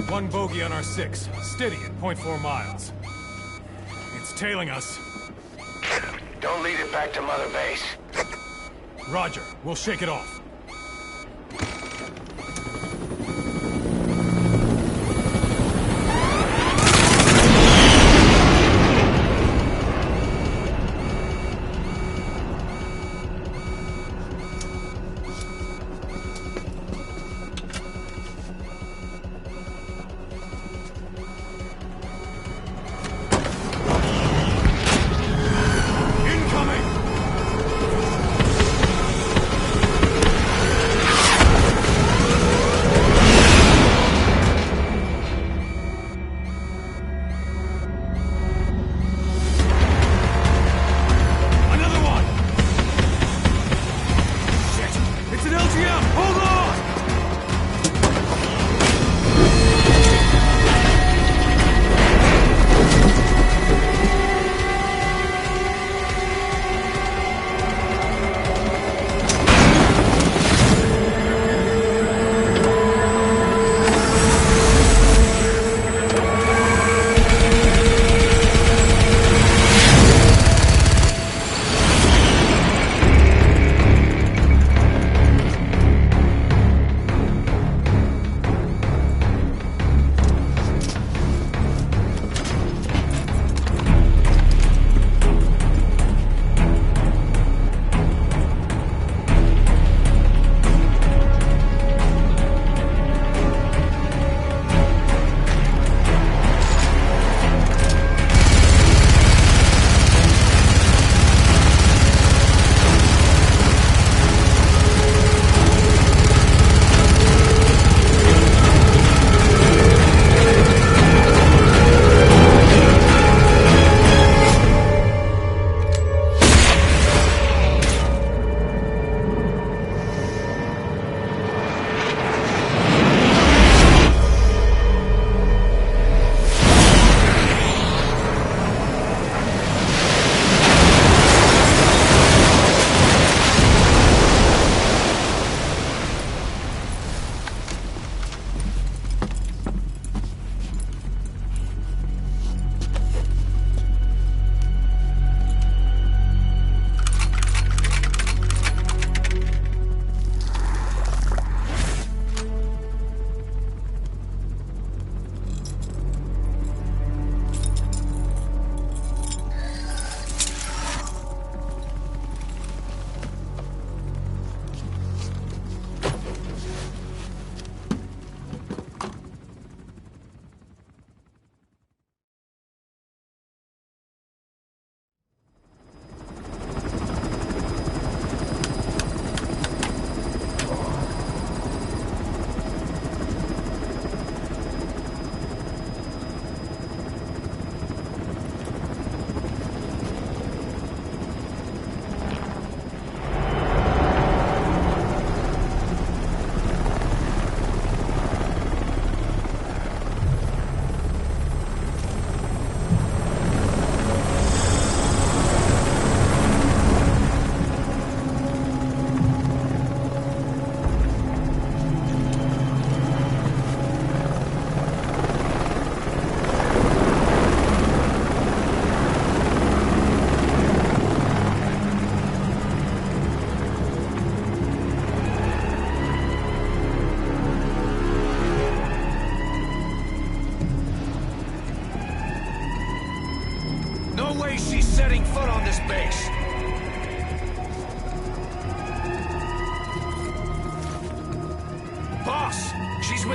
One bogey on our 6, steady at 0.4 miles. It's tailing us. Don't lead it back to Mother Base. Roger, we'll shake it off.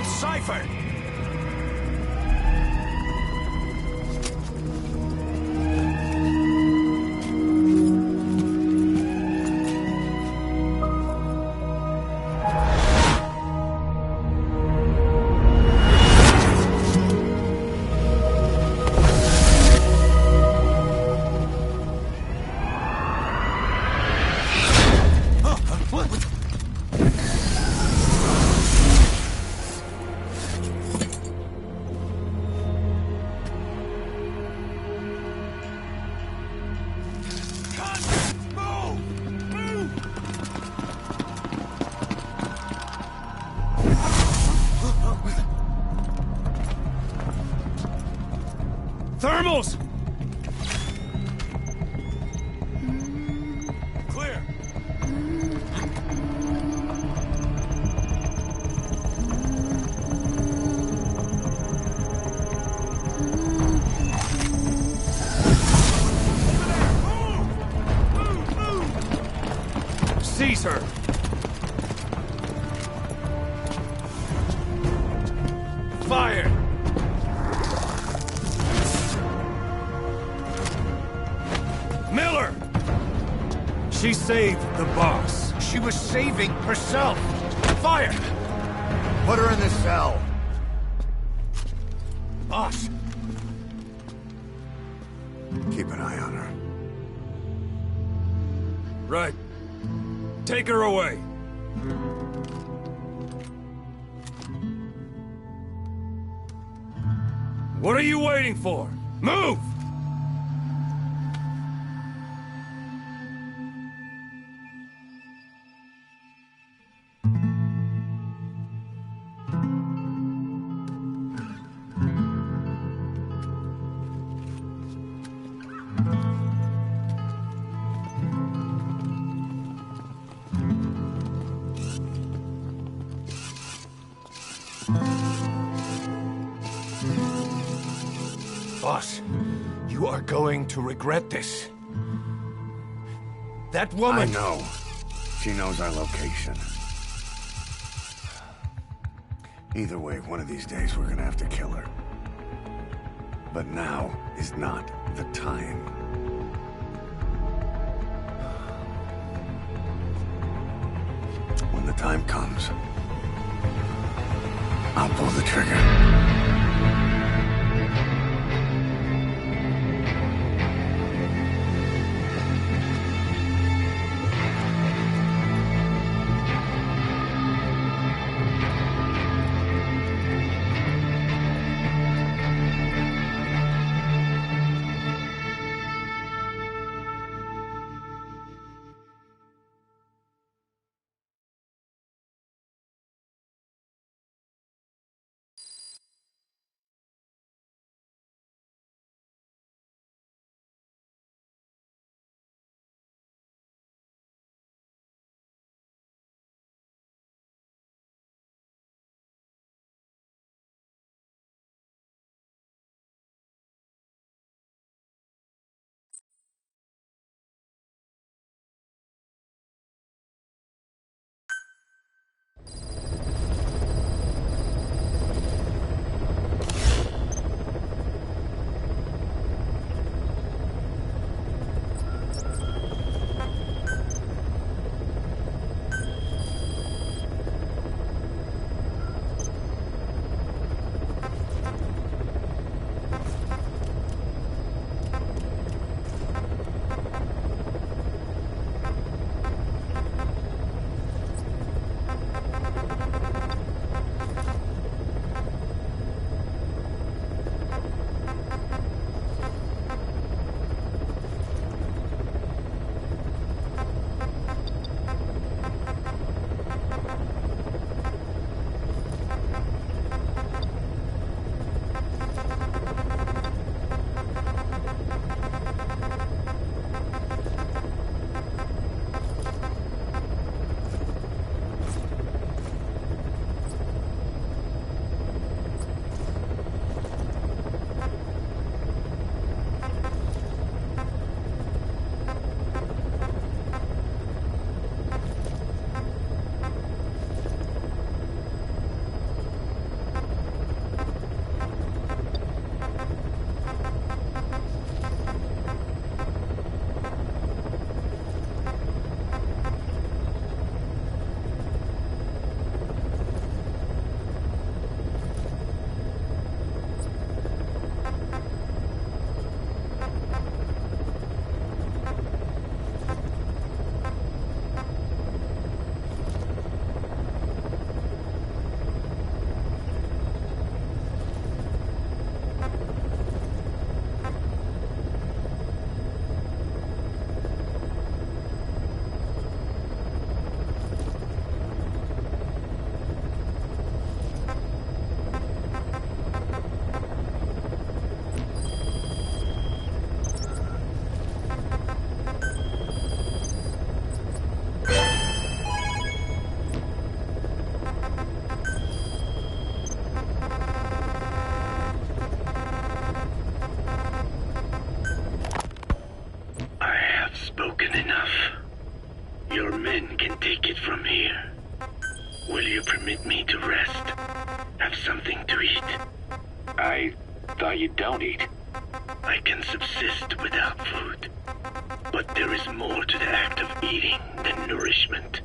It's Cypher! Thermals! Clear. Seize her! Fire! Miller! She saved the boss. She was saving herself. Fire! Put her in the cell. Boss! Keep an eye on her. Right. Take her away. What are you waiting for? Move! Boss, you are going to regret this. That woman... I know. She knows our location. Either way, one of these days we're gonna have to kill her. But now is not the time. When the time comes, I'll pull the trigger. enough. Your men can take it from here. Will you permit me to rest? Have something to eat? I thought you don't eat. I can subsist without food. But there is more to the act of eating than nourishment.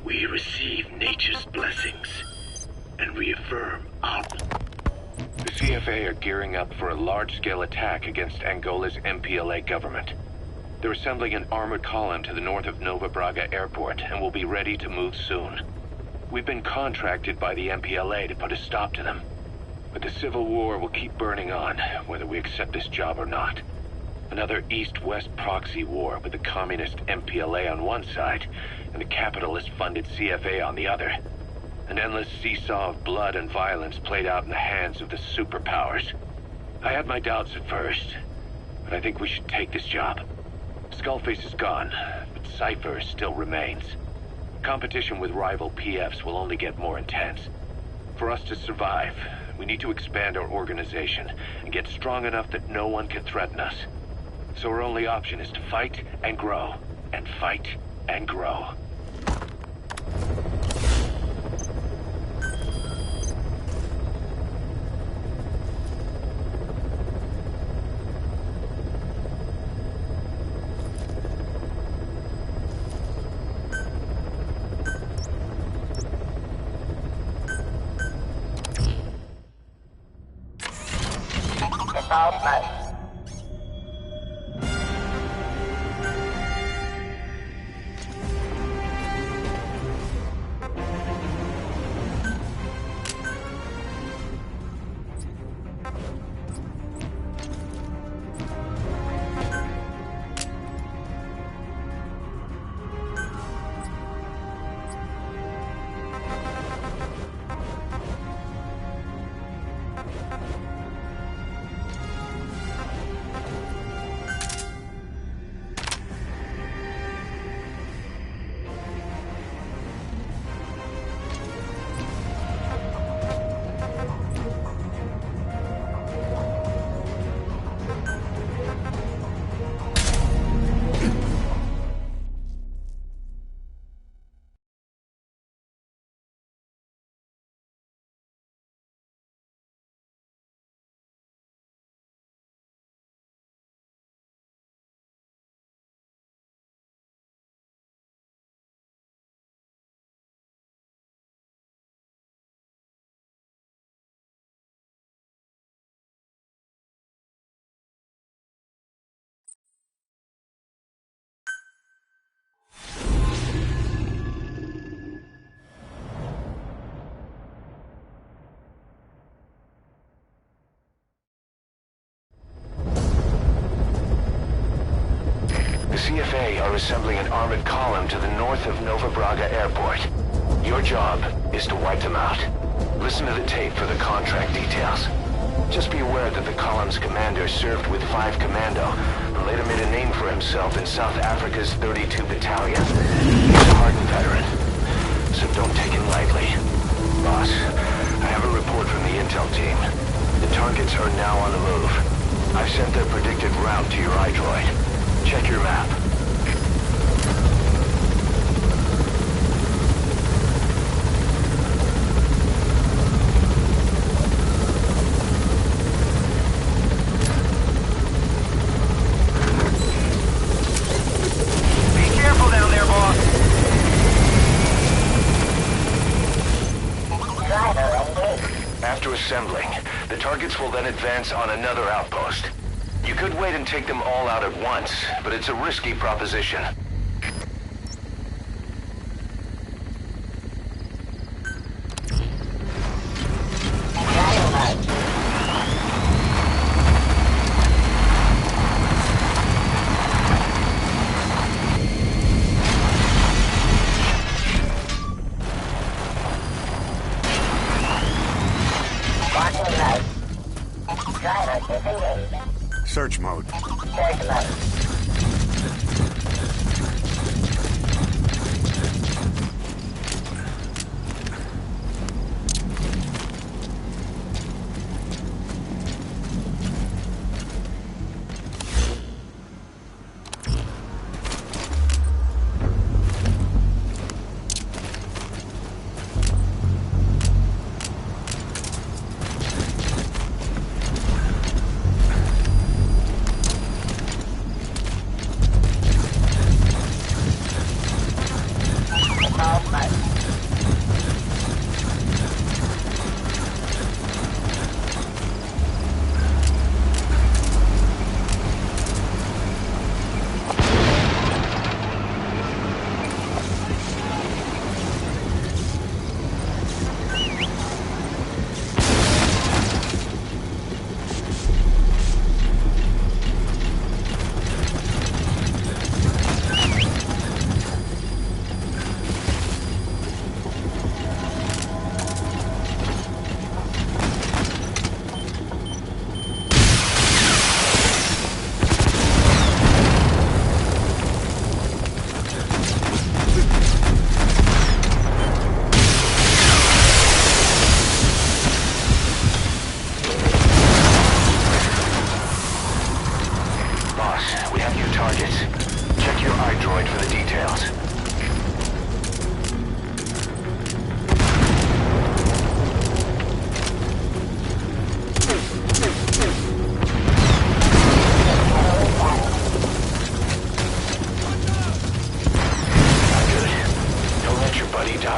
We receive nature's blessings and reaffirm our... The CFA are gearing up for a large-scale attack against Angola's MPLA government. They're assembling an armored column to the north of Nova Braga Airport and will be ready to move soon. We've been contracted by the MPLA to put a stop to them. But the civil war will keep burning on, whether we accept this job or not. Another East-West proxy war with the communist MPLA on one side and the capitalist-funded CFA on the other. An endless seesaw of blood and violence played out in the hands of the superpowers. I had my doubts at first, but I think we should take this job. Skullface is gone, but Cypher still remains. Competition with rival PFs will only get more intense. For us to survive, we need to expand our organization and get strong enough that no one can threaten us. So our only option is to fight and grow, and fight and grow. Assault mode. CFA are assembling an armored column to the north of Nova Braga Airport. Your job is to wipe them out. Listen to the tape for the contract details. Just be aware that the column's commander served with 5 Commando and later made a name for himself in South Africa's 32 Battalion. He's a hardened veteran, so don't take him lightly. Boss, I have a report from the intel team. The targets are now on the move. I've sent their predicted route to your iDroid. Check your map. Be careful down there, boss. After assembling, the targets will then advance on another outpost. You could wait and take them all out at once, but it's a risky proposition. Search mode. Search mode.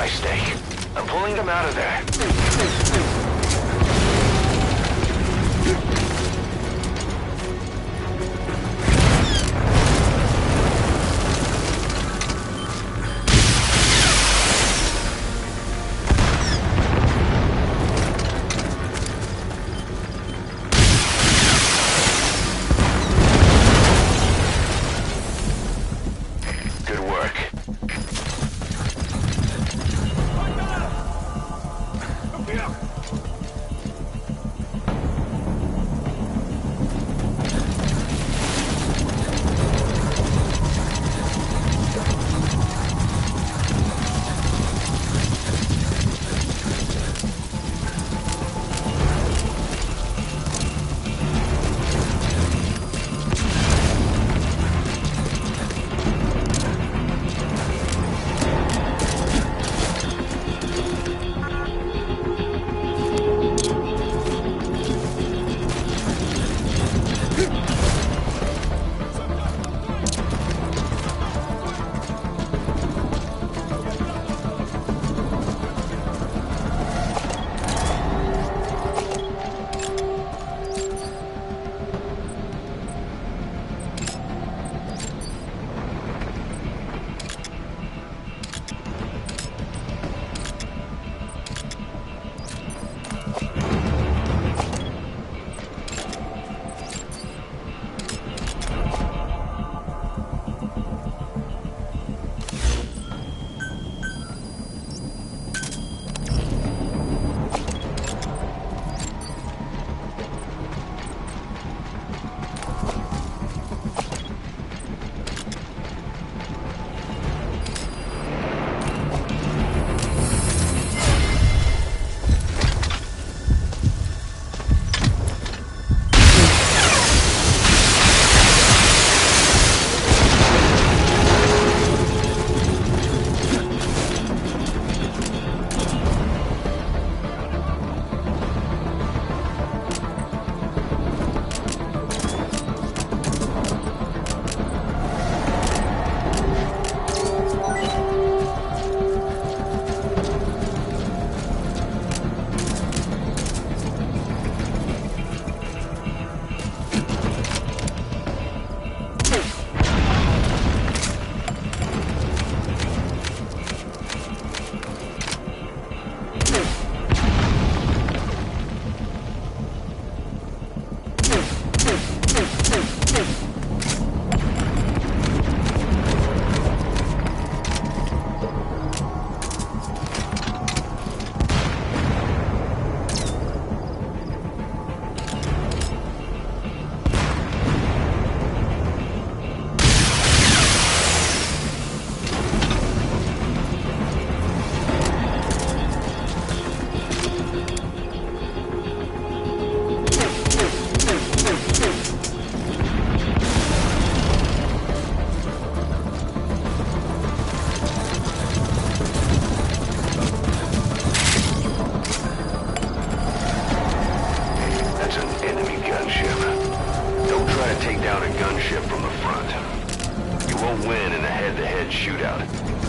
high stake. I'm pulling them out of there.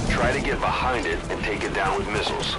Try to get behind it and take it down with missiles.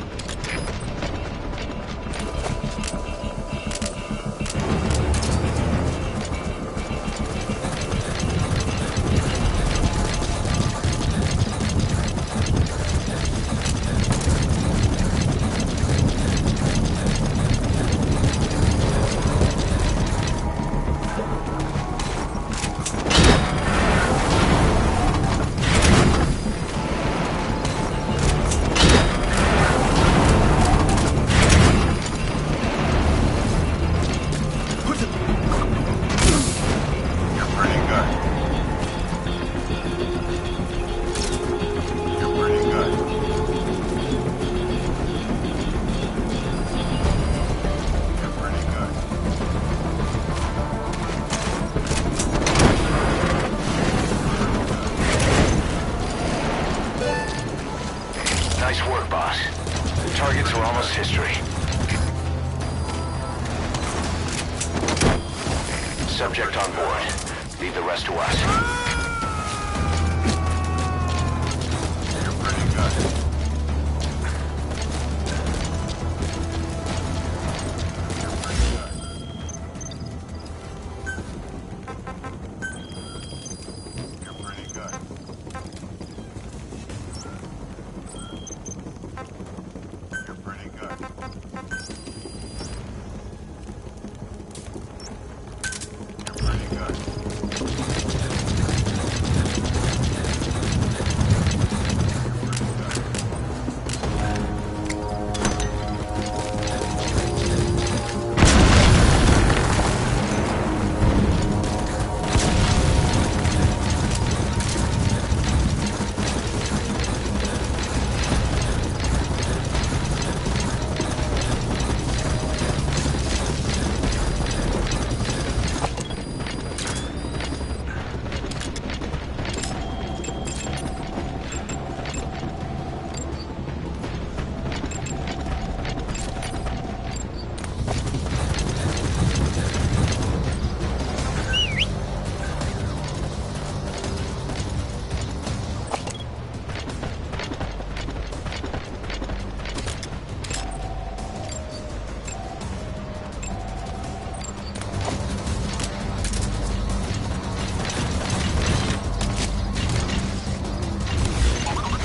Nice work, boss. The targets are almost history. Subject on board. Leave the rest to us. You're pretty good.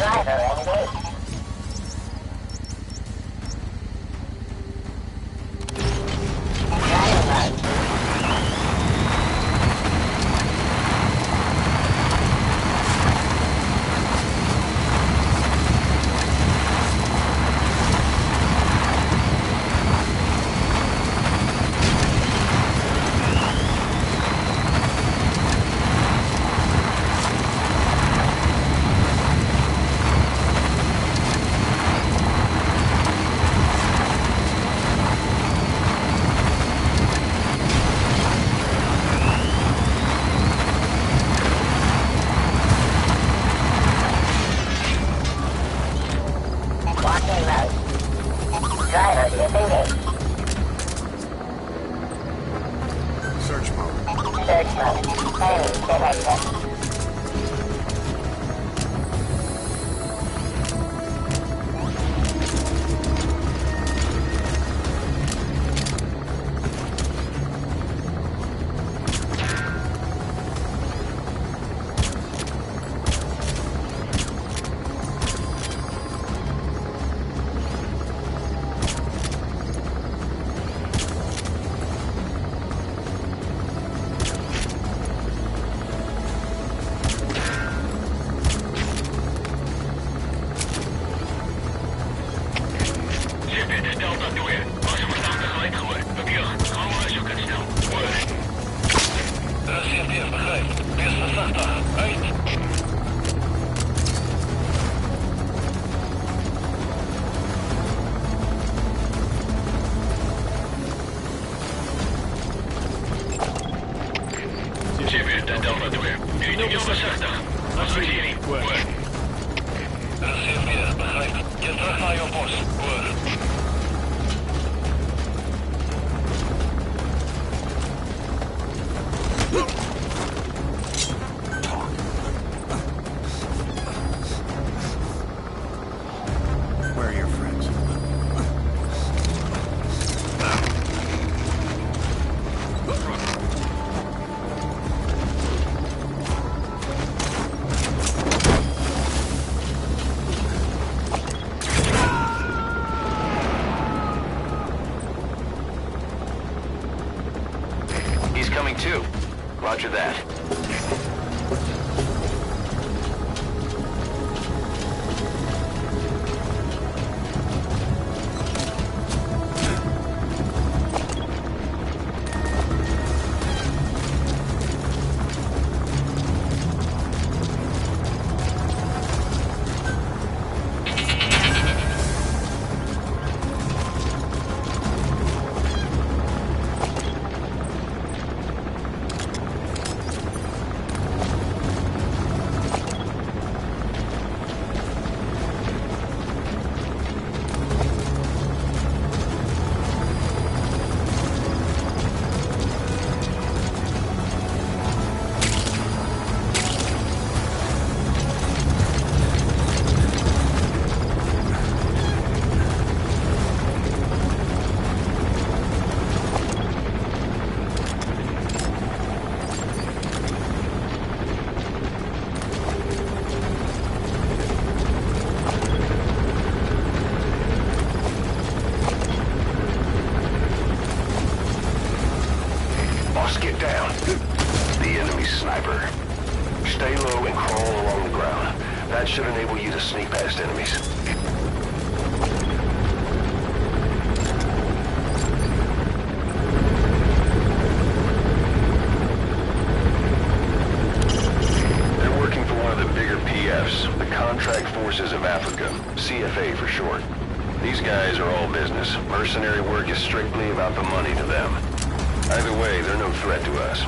Driver engaged. Driving mode. Walking mode. Driver disengaged. Search mode. Search mode. Enemy detected. Dit Delta 2. Als je me staat tegelijk gooien. Papier. Hou als je kunt snel. Word. CFDF begrijpt. Wees verzachtig. Uit. CFDF Delta 2. Jullie heel voorzichtig. Als we hier niet. Word. CFDF begrijpt. Je terug naar je bos. Word. Where are your friends? He's coming too. Roger that. Get down. The enemy sniper. Stay low and crawl along the ground. That should enable you to sneak past enemies. They're working for one of the bigger PFs, the Contract Forces of Africa, CFA for short. These guys are all business. Mercenary work is strictly about the money to them. Either way, they're no threat to us.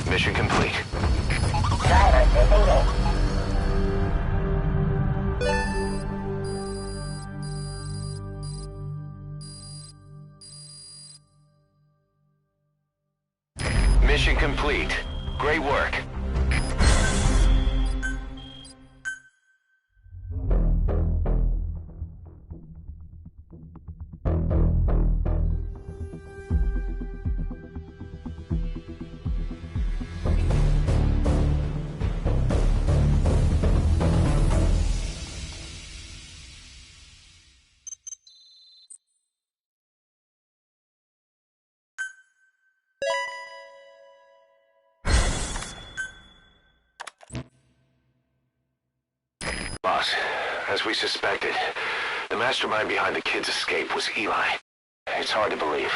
Mission complete. Driver disengaged. Mission complete. Great work. Boss, as we suspected, the mastermind behind the kid's escape was Eli. It's hard to believe,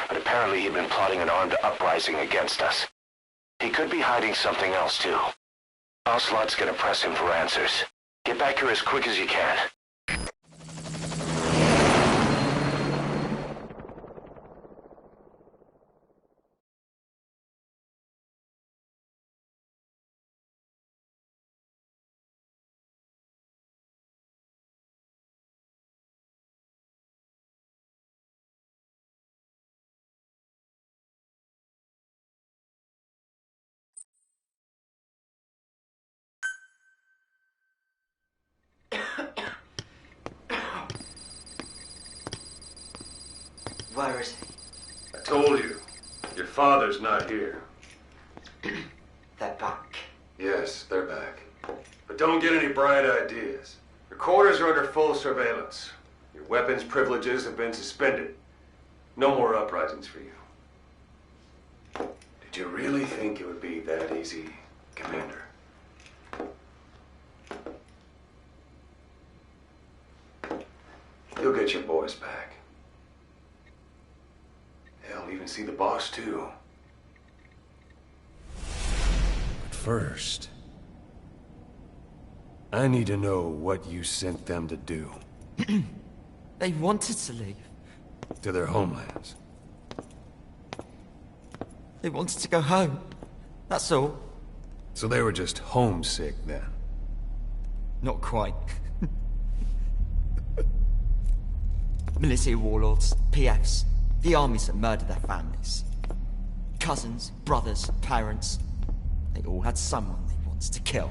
but apparently he'd been plotting an armed uprising against us. He could be hiding something else, too. Ocelot's gonna press him for answers. Get back here as quick as you can. Where is he? I told you. Your father's not here. They're back. Yes, they're back. But don't get any bright ideas. Your quarters are under full surveillance. Your weapons privileges have been suspended. No more uprisings for you. Did you really think it would be that easy, Commander? You'll get your boys back. Hell, even see the boss, too. But first, I need to know what you sent them to do. They wanted to leave. To their homelands. They wanted to go home. That's all. So they were just homesick, then? Not quite. Militia warlords, PFs, the armies that murdered their families. Cousins, brothers, parents. They all had someone they wanted to kill.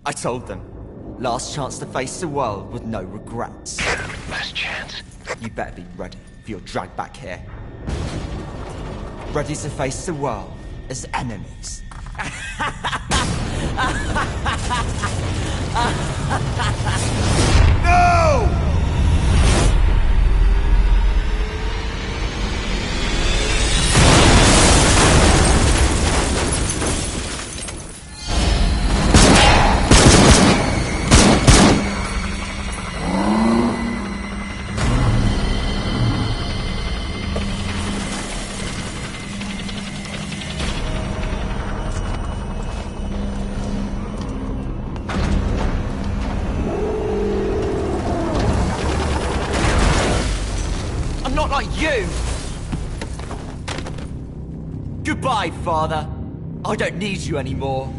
I told them, last chance to face the world with no regrets. Last chance? You better be ready for your drag back here. Ready to face the world as enemies. No! Not like you! Goodbye, Father. I don't need you anymore.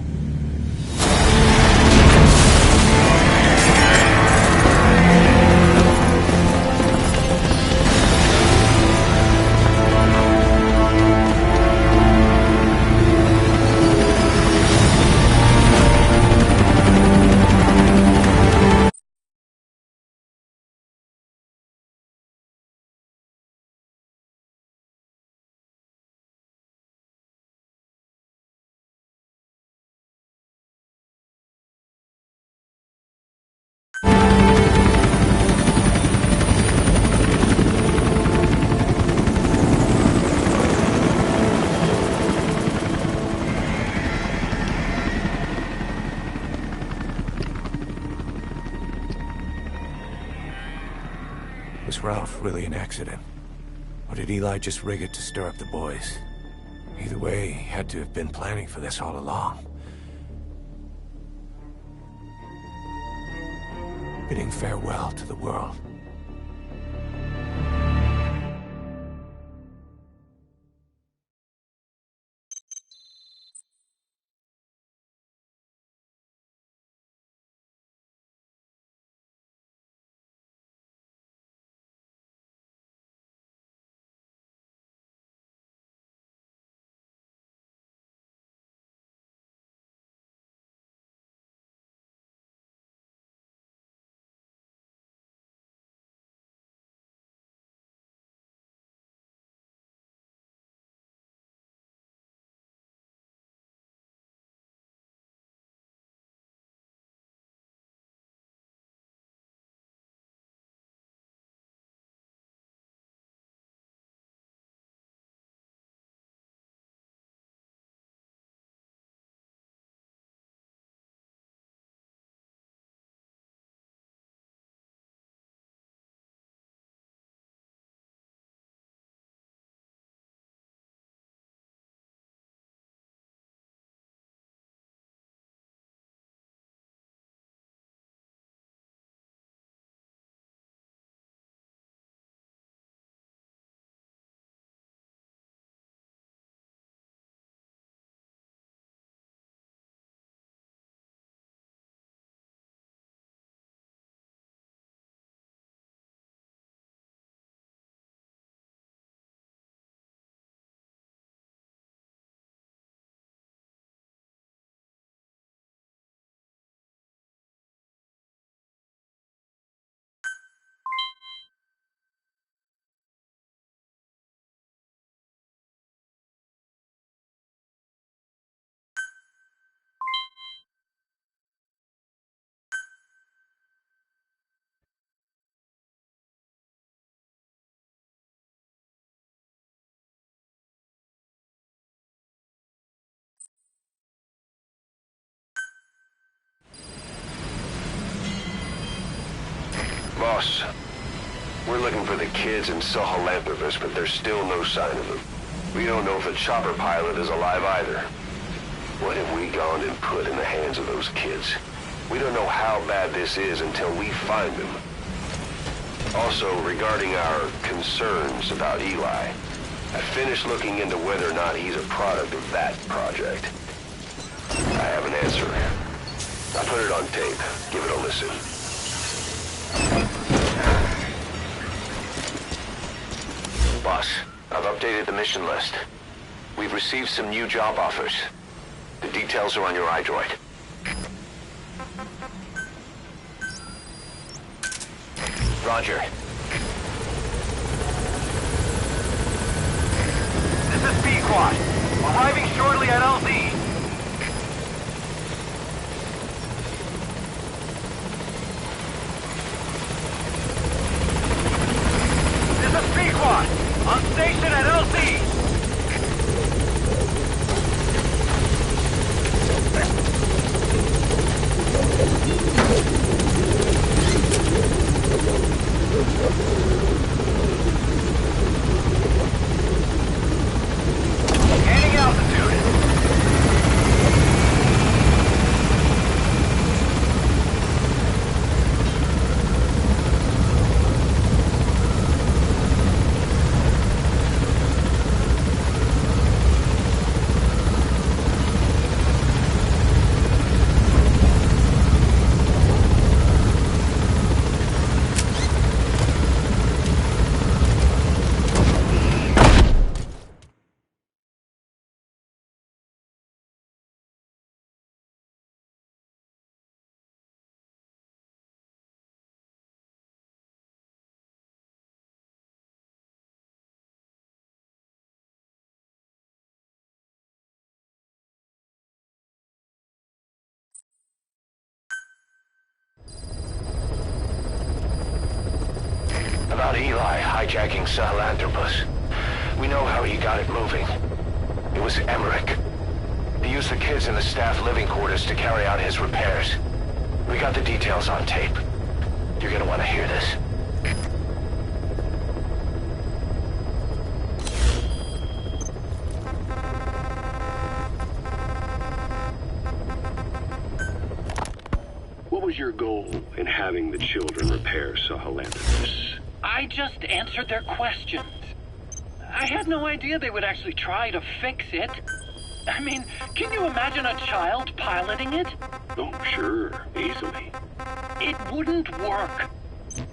Was Ralph really an accident? Or did Eli just rig it to stir up the boys? Either way, he had to have been planning for this all along. Bidding farewell to the world. Boss, we're looking for the kids in Sahelanthropus, but there's still no sign of them. We don't know if the chopper pilot is alive either. What have we gone and put in the hands of those kids? We don't know how bad this is until we find them. Also, regarding our concerns about Eli, I finished looking into whether or not he's a product of that project. I have an answer. I put it on tape. Give it a listen. Boss, I've updated the mission list. We've received some new job offers. The details are on your iDroid. Roger. This is Pequod. Arriving shortly at LZ. This is Pequod. On station at LZ. Gaining altitude. About Eli hijacking Sahelanthropus. We know how he got it moving. It was Emmerich. He used the kids in the staff living quarters to carry out his repairs. We got the details on tape. You're gonna want to hear this. What was your goal in having the children repair Sahelanthropus? I just answered their questions. I had no idea they would actually try to fix it. I mean, can you imagine a child piloting it? Oh, sure. Easily. It wouldn't work.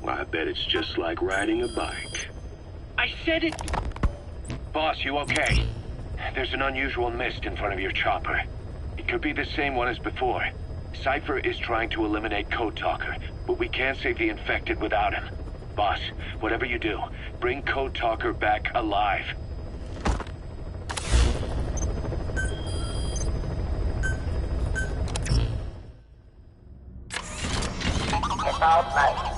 Well, I bet it's just like riding a bike. I said it... Boss, you okay? There's an unusual mist in front of your chopper. It could be the same one as before. Cypher is trying to eliminate Code Talker, but we can't save the infected without him. Boss, whatever you do, bring Code Talker back alive. Default mode.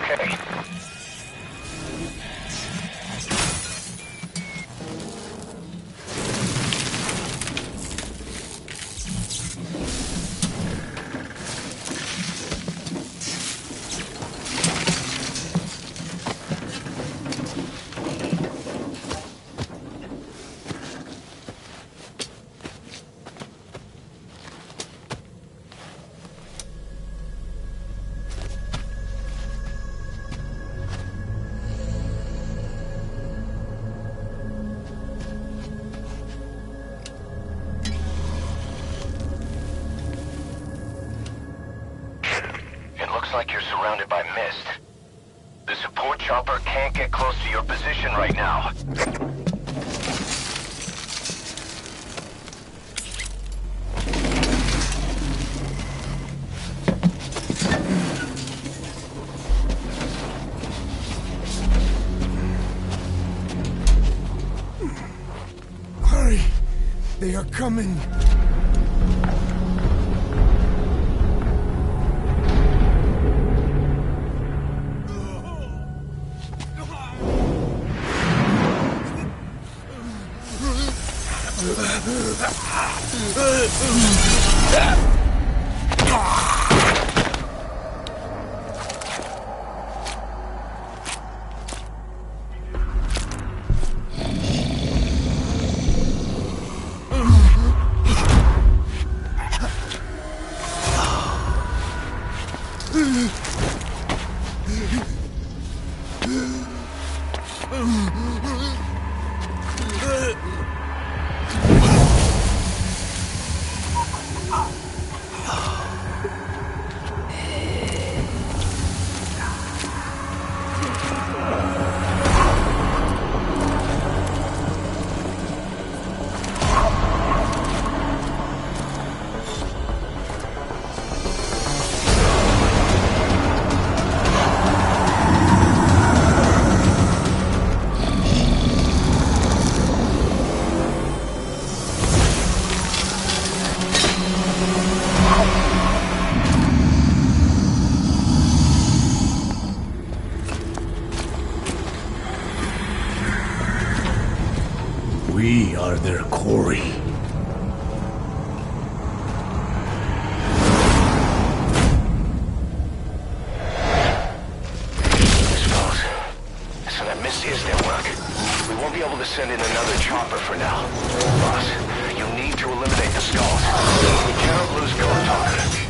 okay. Like you're surrounded by mist. The support chopper can't get close to your position right now. Hurry! They are coming! We are their quarry. So that mist is their work. We won't be able to send in another chopper for now. Boss, you need to eliminate the skulls. We cannot lose Code Talker.